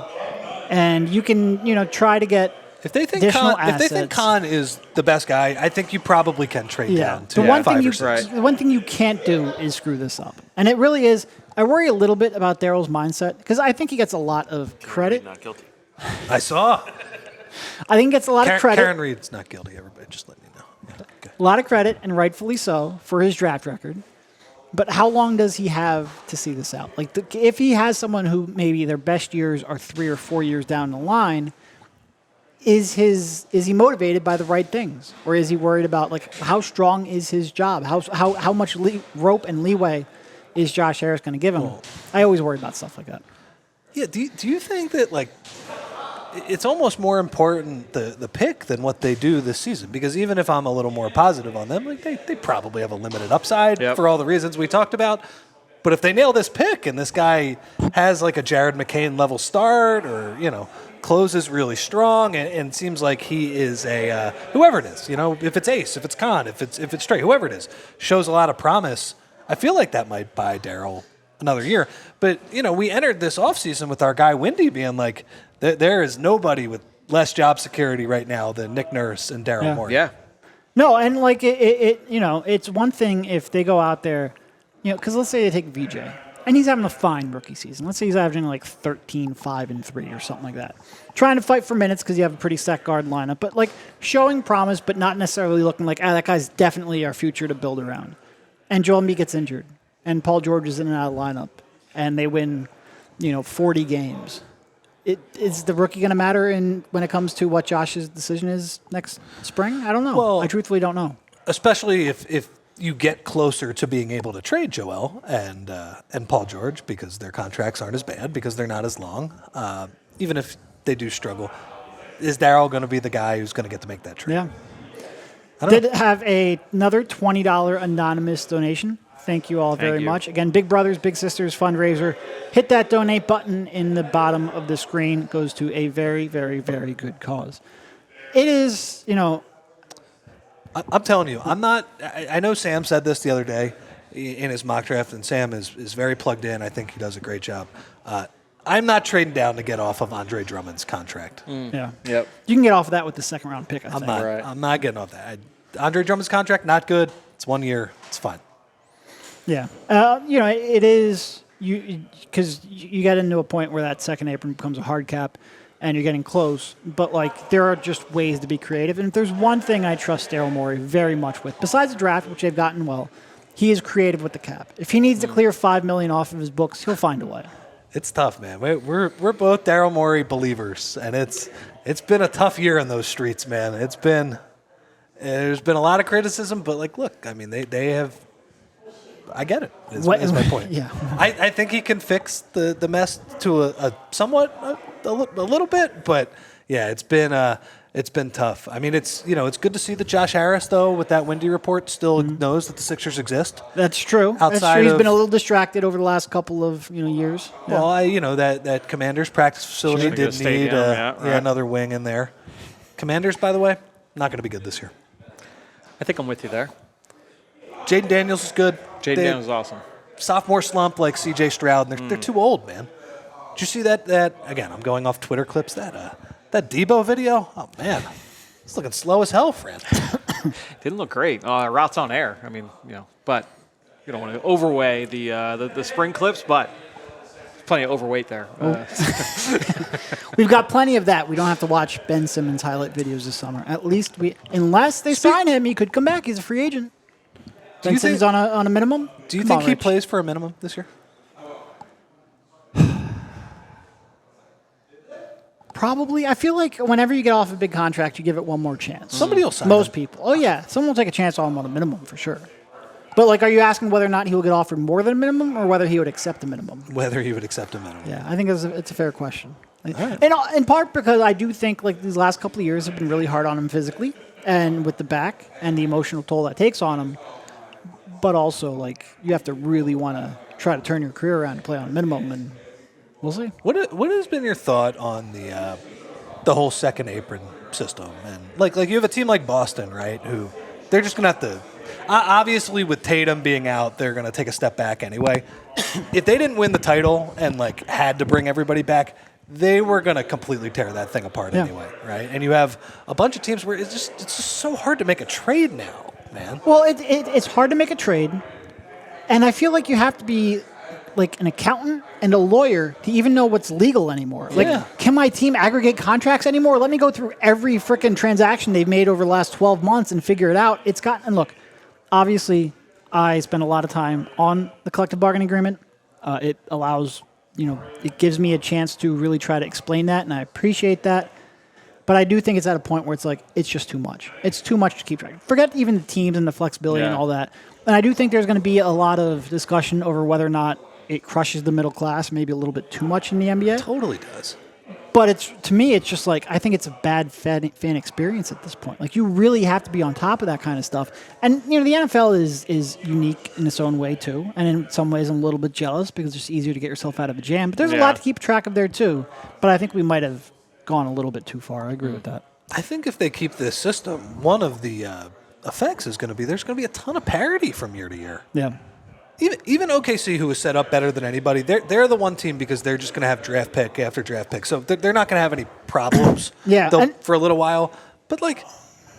and you can try to get additional assets. If they think Khan is the best guy, I think you probably can trade down to the one 5 thing or 6. The one thing you can't do is screw this up, and it really is. I worry a little bit about Daryl's mindset because I think he gets a lot of credit. Not guilty. I saw. I think he gets a lot of credit. Karen Reed's not guilty. Everybody, just let me know. Yeah, okay. A lot of credit, and rightfully so, for his draft record. But how long does he have to see this out? Like, if he has someone who maybe their best years are 3 or 4 years down the line, is he motivated by the right things, or is he worried about how strong is his job? How much rope and leeway is Josh Harris going to give him? Well, I always worry about stuff like that. Yeah. Do you think that it's almost more important the pick than what they do this season? Because even if I'm a little more positive on them, they probably have a limited upside for all the reasons we talked about. But if they nail this pick and this guy has a Jared McCain level start, or closes really strong and seems like he is a whoever it is, if it's Ace, if it's Khan, if it's Stray, whoever it is, shows a lot of promise. I feel like that might buy Daryl another year. But we entered this offseason with our guy Windy being like, there is nobody with less job security right now than Nick Nurse and Daryl Morey. Yeah. No, and it's one thing if they go out there, because let's say they take VJ, and he's having a fine rookie season. Let's say he's averaging like 13, 5, and 3 or something like that. Trying to fight for minutes because you have a pretty set guard lineup, but like showing promise, but not necessarily looking like, that guy's definitely our future to build around. And Joel Embiid gets injured, and Paul George is in and out of the lineup, and they win, 40 games. Is the rookie going to matter when it comes to what Josh's decision is next spring? I don't know. Well, I truthfully don't know. Especially if you get closer to being able to trade Joel and Paul George because their contracts aren't as bad because they're not as long. Even if they do struggle, is Daryl going to be the guy who's going to get to make that trade? Yeah. Did have another $20 anonymous donation. Thank you all very much. Again, Big Brothers Big Sisters fundraiser. Hit that donate button in the bottom of the screen. It goes to a very, very, very good cause. It is, I'm telling you, I'm not. I know Sam said this the other day in his mock draft, and Sam is very plugged in. I think he does a great job. I'm not trading down to get off of Andre Drummond's contract. Yeah. Yep. You can get off of that with the second round pick, I think. I'm not getting off that. Andre Drummond's contract, not good. It's 1 year. It's fine. Yeah. It is because you get into a point where that second apron becomes a hard cap and you're getting close. But, there are just ways to be creative. And if there's one thing I trust Daryl Morey very much with, besides the draft, which they've gotten well, he is creative with the cap. If he needs to clear $5 million off of his books, he'll find a way. It's tough, man. We're both Daryl Morey believers, and it's been a tough year in those streets, man. There's been a lot of criticism, but look, I mean, they have. I get it. Is my point. Yeah. I think he can fix the mess to a somewhat a little bit, but yeah, it's been tough. I mean, it's good to see that Josh Harris, though, with that Wendy report, still knows that the Sixers exist. That's true. He's been a little distracted over the last couple of years. Yeah. Well, that Commanders practice facility did need another wing in there. Commanders, by the way, not going to be good this year. I think I'm with you there. Jaden Daniels is good. Jaden Daniels is awesome. Sophomore slump like C.J. Stroud, and they're too old, man. Did you see that? Again, I'm going off Twitter clips. That Debo video? Oh, man. It's looking slow as hell, friend. Didn't look great. Routes on air. I mean, but you don't want to overweigh the spring clips, but plenty of overweight there. We've got plenty of that. We don't have to watch Ben Simmons highlight videos this summer. At least unless they sign him, he could come back. He's a free agent. Ben Simmons on a minimum? Do you think he plays for a minimum this year? Probably. I feel like whenever you get off a big contract, you give it one more chance. Somebody will sign Most him. people. Oh, yeah. Someone will take a chance on him on a minimum for sure. But, are you asking whether or not he will get offered more than a minimum or whether he would accept a minimum? Whether he would accept a minimum. Yeah, I think it's a fair question. Right. And in part because I do think, these last couple of years have been really hard on him physically and with the back and the emotional toll that takes on him. But also, you have to really want to try to turn your career around and play on a minimum, and we'll see. What has been your thought on the whole second apron system? And you have a team like Boston, right? Who they're just gonna have to. Obviously, with Tatum being out, they're gonna take a step back anyway. If they didn't win the title and had to bring everybody back, they were gonna completely tear that thing apart anyway, right? And you have a bunch of teams where it's just so hard to make a trade now, man. Well, it's hard to make a trade, and I feel like you have to be an accountant and a lawyer to even know what's legal anymore. Can my team aggregate contracts anymore? Let me go through every freaking transaction they've made over the last 12 months and figure it out. And look, obviously, I spend a lot of time on the collective bargaining agreement. It allows, it gives me a chance to really try to explain that, and I appreciate that. But I do think it's at a point where it's it's just too much. It's too much to keep track of. Forget even the teams and the flexibility and all that. And I do think there's going to be a lot of discussion over whether or not it crushes the middle class maybe a little bit too much in the NBA. Totally does. But to me, it's just I think it's a bad fan experience at this point. You really have to be on top of that kind of stuff. And, the NFL is unique in its own way, too. And in some ways, I'm a little bit jealous because it's easier to get yourself out of a jam. But there's a lot to keep track of there, too. But I think we might have gone a little bit too far. I agree with that. I think if they keep this system, one of the effects is going to be there's going to be a ton of parity from year to year. Yeah. Even OKC, who is set up better than anybody, they're the one team because they're just going to have draft pick after draft pick. So they're not going to have any problems for a little while. But, man,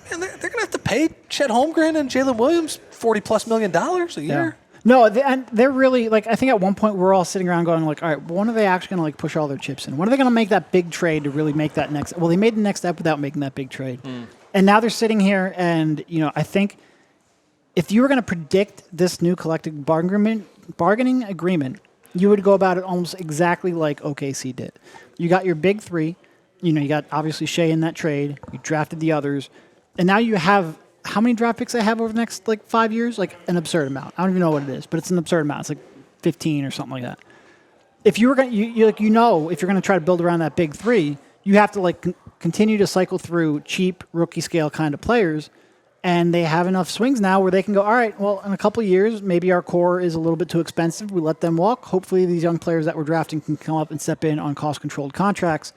they're going to have to pay Chet Holmgren and Jalen Williams $40+ million a year. No, and they're really like. I think at one point we're all sitting around going like, all right, when are they actually going to like push all their chips in? When are they going to make that big trade to really make that next? Well, they made the next step without making that big trade, and now they're sitting here, and I think if you were going to predict this new collective bargaining agreement, you would go about it almost exactly like OKC did. You got your big three. You got obviously Shea in that trade. You drafted the others, and now you have. How many draft picks they have over the next 5 years? Like an absurd amount. I don't even know what it is, but it's an absurd amount. It's like 15 or something like that. If you were going, if you're going to try to build around that big three, you have to continue to cycle through cheap rookie scale kind of players, and they have enough swings now where they can go. All right, well, in a couple of years, maybe our core is a little bit too expensive. We let them walk. Hopefully, these young players that we're drafting can come up and step in on cost controlled contracts.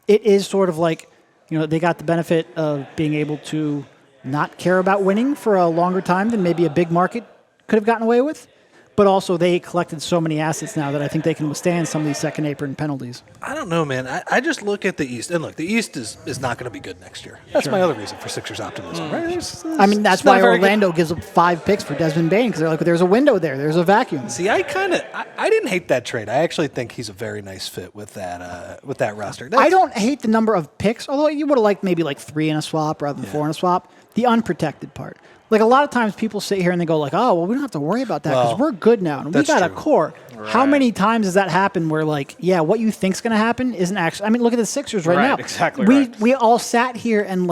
It is sort of like they got the benefit of being able to not care about winning for a longer time than maybe a big market could have gotten away with. But also they collected so many assets now that I think they can withstand some of these second apron penalties. I don't know, man. I just look at the East. And look, the East is not going to be good next year. That's my other reason for Sixers optimism, right? That's why Orlando gives up 5 picks for Desmond Bane, because they're like, there's a window there. There's a vacuum. See, I didn't hate that trade. I actually think he's a very nice fit with that roster. I don't hate the number of picks, although you would have liked maybe 3 in a swap rather than 4 in a swap. The unprotected part. A lot of times people sit here and they go oh, well, we don't have to worry about that because we're good now. And we got a core. Right. How many times does that happen where what you think's going to happen isn't actually... I mean, look at the Sixers right now. Exactly We all sat here and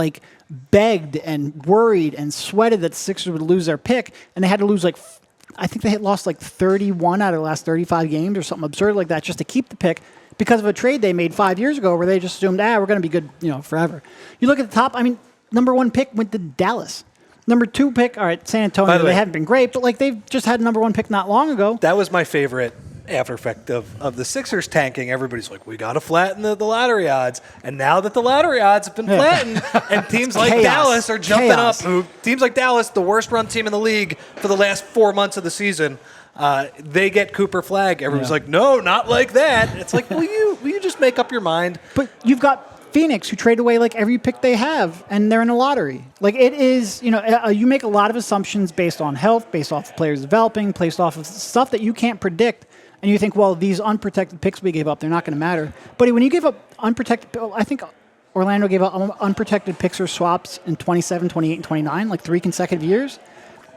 begged and worried and sweated that the Sixers would lose their pick, and they had to lose I think they had lost 31 out of the last 35 games or something absurd like that just to keep the pick because of a trade they made 5 years ago where they just assumed, we're going to be good, forever. You look at the top, I mean, number 1 pick went to Dallas. Number 2 pick, all right, San Antonio, they haven't been great, but they've just had number 1 pick not long ago. That was my favorite after effect of the Sixers tanking. Everybody's like, we got to flatten the lottery odds. And now that the lottery odds have been flattened and teams like Dallas are jumping up, teams like Dallas, the worst run team in the league for the last 4 months of the season, they get Cooper Flag. Everyone's like, no, not like that. It's like, will you just make up your mind? But you've got Phoenix, who trade away every pick they have, and they're in a lottery. It is, you make a lot of assumptions based on health, based off of players developing, based off of stuff that you can't predict, and you think, well, these unprotected picks we gave up, they're not going to matter. But when you give up unprotected, I think Orlando gave up unprotected picks or swaps in 27, 28, and 29, 3 consecutive years.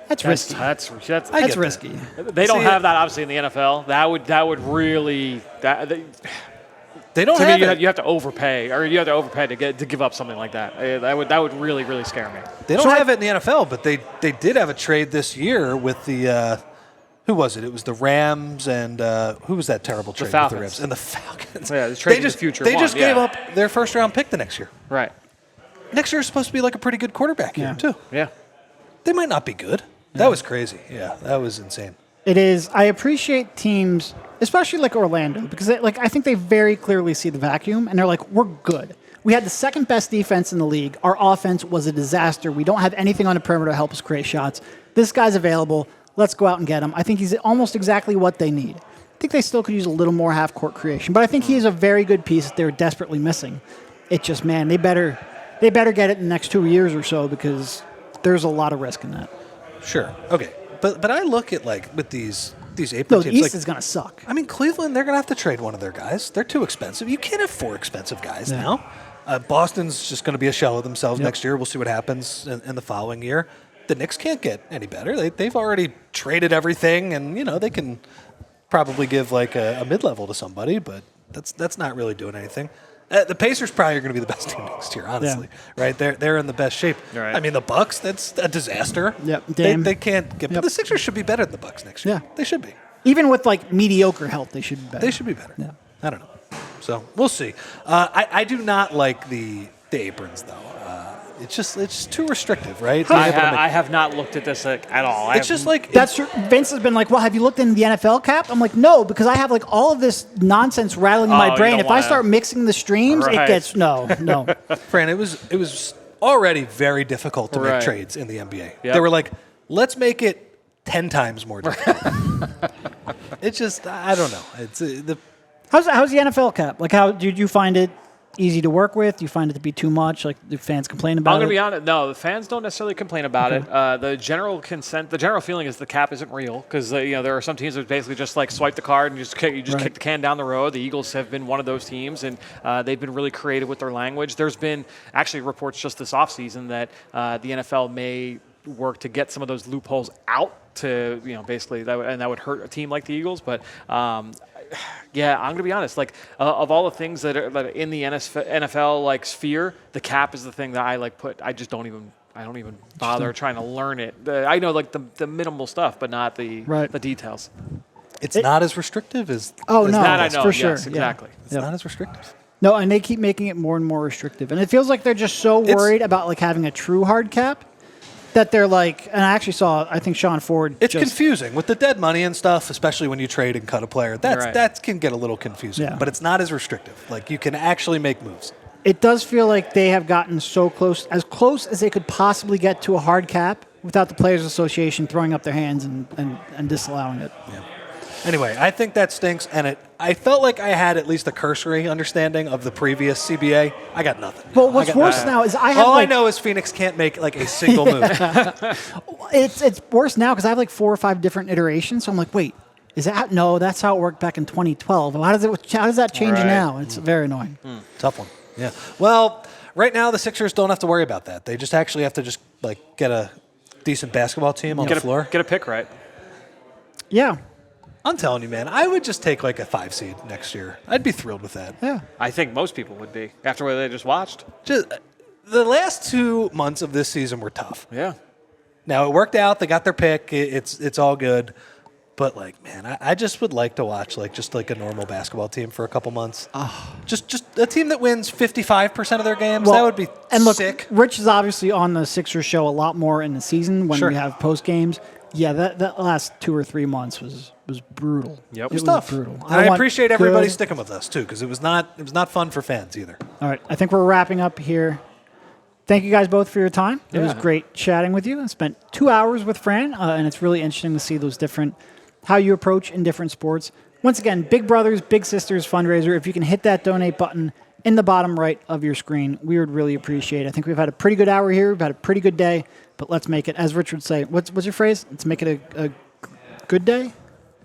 That's risky. That's risky. They don't have that obviously in the NFL. That would really. They don't have it. You have to overpay, or you have to overpay to give up something like that. That would really, really scare me. They don't have it in the NFL, but they did have a trade this year with the who was it? It was the Rams and who was that terrible trade with the Rams and the Falcons? Yeah, the trade in the future. They just gave up their first round pick the next year. Right. Next year is supposed to be a pretty good quarterback year too. Yeah. They might not be good. That was crazy. Yeah, that was insane. It is. I appreciate teams, especially Orlando, because I think they very clearly see the vacuum, and they're we're good. We had the second best defense in the league. Our offense was a disaster. We don't have anything on the perimeter to help us create shots. This guy's available. Let's go out and get him. I think he's almost exactly what they need. I think they still could use a little more half-court creation, but I think he is a very good piece that they're desperately missing. It's just, man, they better get it in the next 2 years or so because there's a lot of risk in that. Sure. Okay. But I look at with these apron teams. The East is going to suck. I mean, Cleveland, they're going to have to trade one of their guys. They're too expensive. You can't have 4 expensive guys now. Boston's just going to be a shell of themselves next year. We'll see what happens in the following year. The Knicks can't get any better. They've already traded everything, and they can probably give a mid-level to somebody, but that's not really doing anything. The Pacers probably are going to be the best team next year, honestly. Yeah. Right? They're in the best shape. Right. I mean, the Bucks, that's a disaster. Yep. They can't get. But the Sixers should be better than the Bucks next year. Yeah. They should be. Even with mediocre health, they should be better. They should be better. Yeah. I don't know. So we'll see. I do not like the aprons though. It's too restrictive, right? I have not looked at this at all. It's just that's Vince has been well, have you looked into the NFL cap? I'm no, because I have all of this nonsense rattling in my brain. If I start mixing the streams, it gets no. Fran, it was already very difficult to make trades in the NBA. Yep. They were let's make it 10 times more difficult. It's just I don't know. It's How's the NFL cap? How did you find it? easy to work with? Do you find it to be too much? Like, do fans complain about it? I'm going to be honest. No, the fans don't necessarily complain about it. The general feeling is the cap isn't real because there are some teams that basically just like swipe the card and you just kick the can down the road. The Eagles have been one of those teams, and they've been really creative with their language. There's been actually reports just this offseason that the NFL may work to get some of those loopholes out to basically that would hurt a team like the Eagles, but. Yeah, I'm gonna be honest. Like of all the things that are in the NFL like sphere, the cap is the thing that I like put. I don't even bother trying to learn it. I know like the minimal stuff, but not the details. It's not as restrictive as. Oh no, that I know for sure. Yes, exactly. Yeah. It's not as restrictive. No, and they keep making it more and more restrictive, and it feels like they're just so worried about like having a true hard cap. That they're like, and I actually saw, I think Sean Ford. It's confusing with the dead money and stuff, especially when you trade and cut a player. That can get a little confusing, but it's not as restrictive. Like you can actually make moves. It does feel like they have gotten so close as they could possibly get to a hard cap without the Players Association throwing up their hands and disallowing it. Yeah. Anyway, I think that stinks, and I felt like I had at least a cursory understanding of the previous CBA. I got nothing. But what's worse now is I have all I know is Phoenix can't make like a single move. It's worse now because I have like 4 or 5 different iterations. So I'm like, wait, is that no? That's how it worked back in 2012. How does that change now? It's very annoying. Tough one. Yeah. Well, right now the Sixers don't have to worry about that. They just actually have to just like get a decent basketball team on the floor. Get a pick right. Yeah. I'm telling you, man, I would just take like a 5 seed next year. I'd be thrilled with that. Yeah. I think most people would be after what they just watched. Just the last 2 months of this season were tough. Yeah. Now it worked out. They got their pick. It's all good. But like, man, I just would like to watch just a normal basketball team for a couple months. Just a team that wins 55% of their games. That would be sick. Rich is obviously on the Sixers show a lot more in the season when we have post games. Yeah, that last 2 or 3 months was brutal. Yep. It was tough. Brutal. And I appreciate everybody sticking with us too, because it was not fun for fans either. All right, I think we're wrapping up here. Thank you guys both for your time. It was great chatting with you. I spent 2 hours with Fran, and it's really interesting to see those how you approach in different sports. Once again, Big Brothers Big Sisters fundraiser. If you can hit that donate button in the bottom right of your screen, we would really appreciate it. I think we've had a pretty good hour here. We've had a pretty good day. But let's make it, as Rich would say, what's your phrase? Let's make it a good day?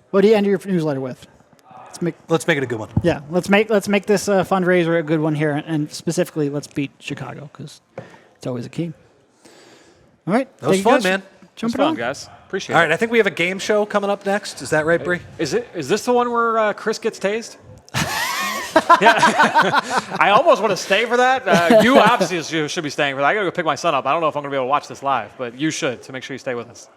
What do you end your newsletter with? Let's make it a good one. Yeah, let's make this fundraiser a good one here, and specifically, let's beat Chicago because it's always a key. All right, that was fun, man. Jumping on, guys. Appreciate it. All right, I think we have a game show coming up next. Is that right, Bree? Is this the one where Chris gets tased? Yeah, I almost want to stay for that. You obviously should be staying for that. I got to go pick my son up. I don't know if I'm going to be able to watch this live, but you should, so make sure you stay with us.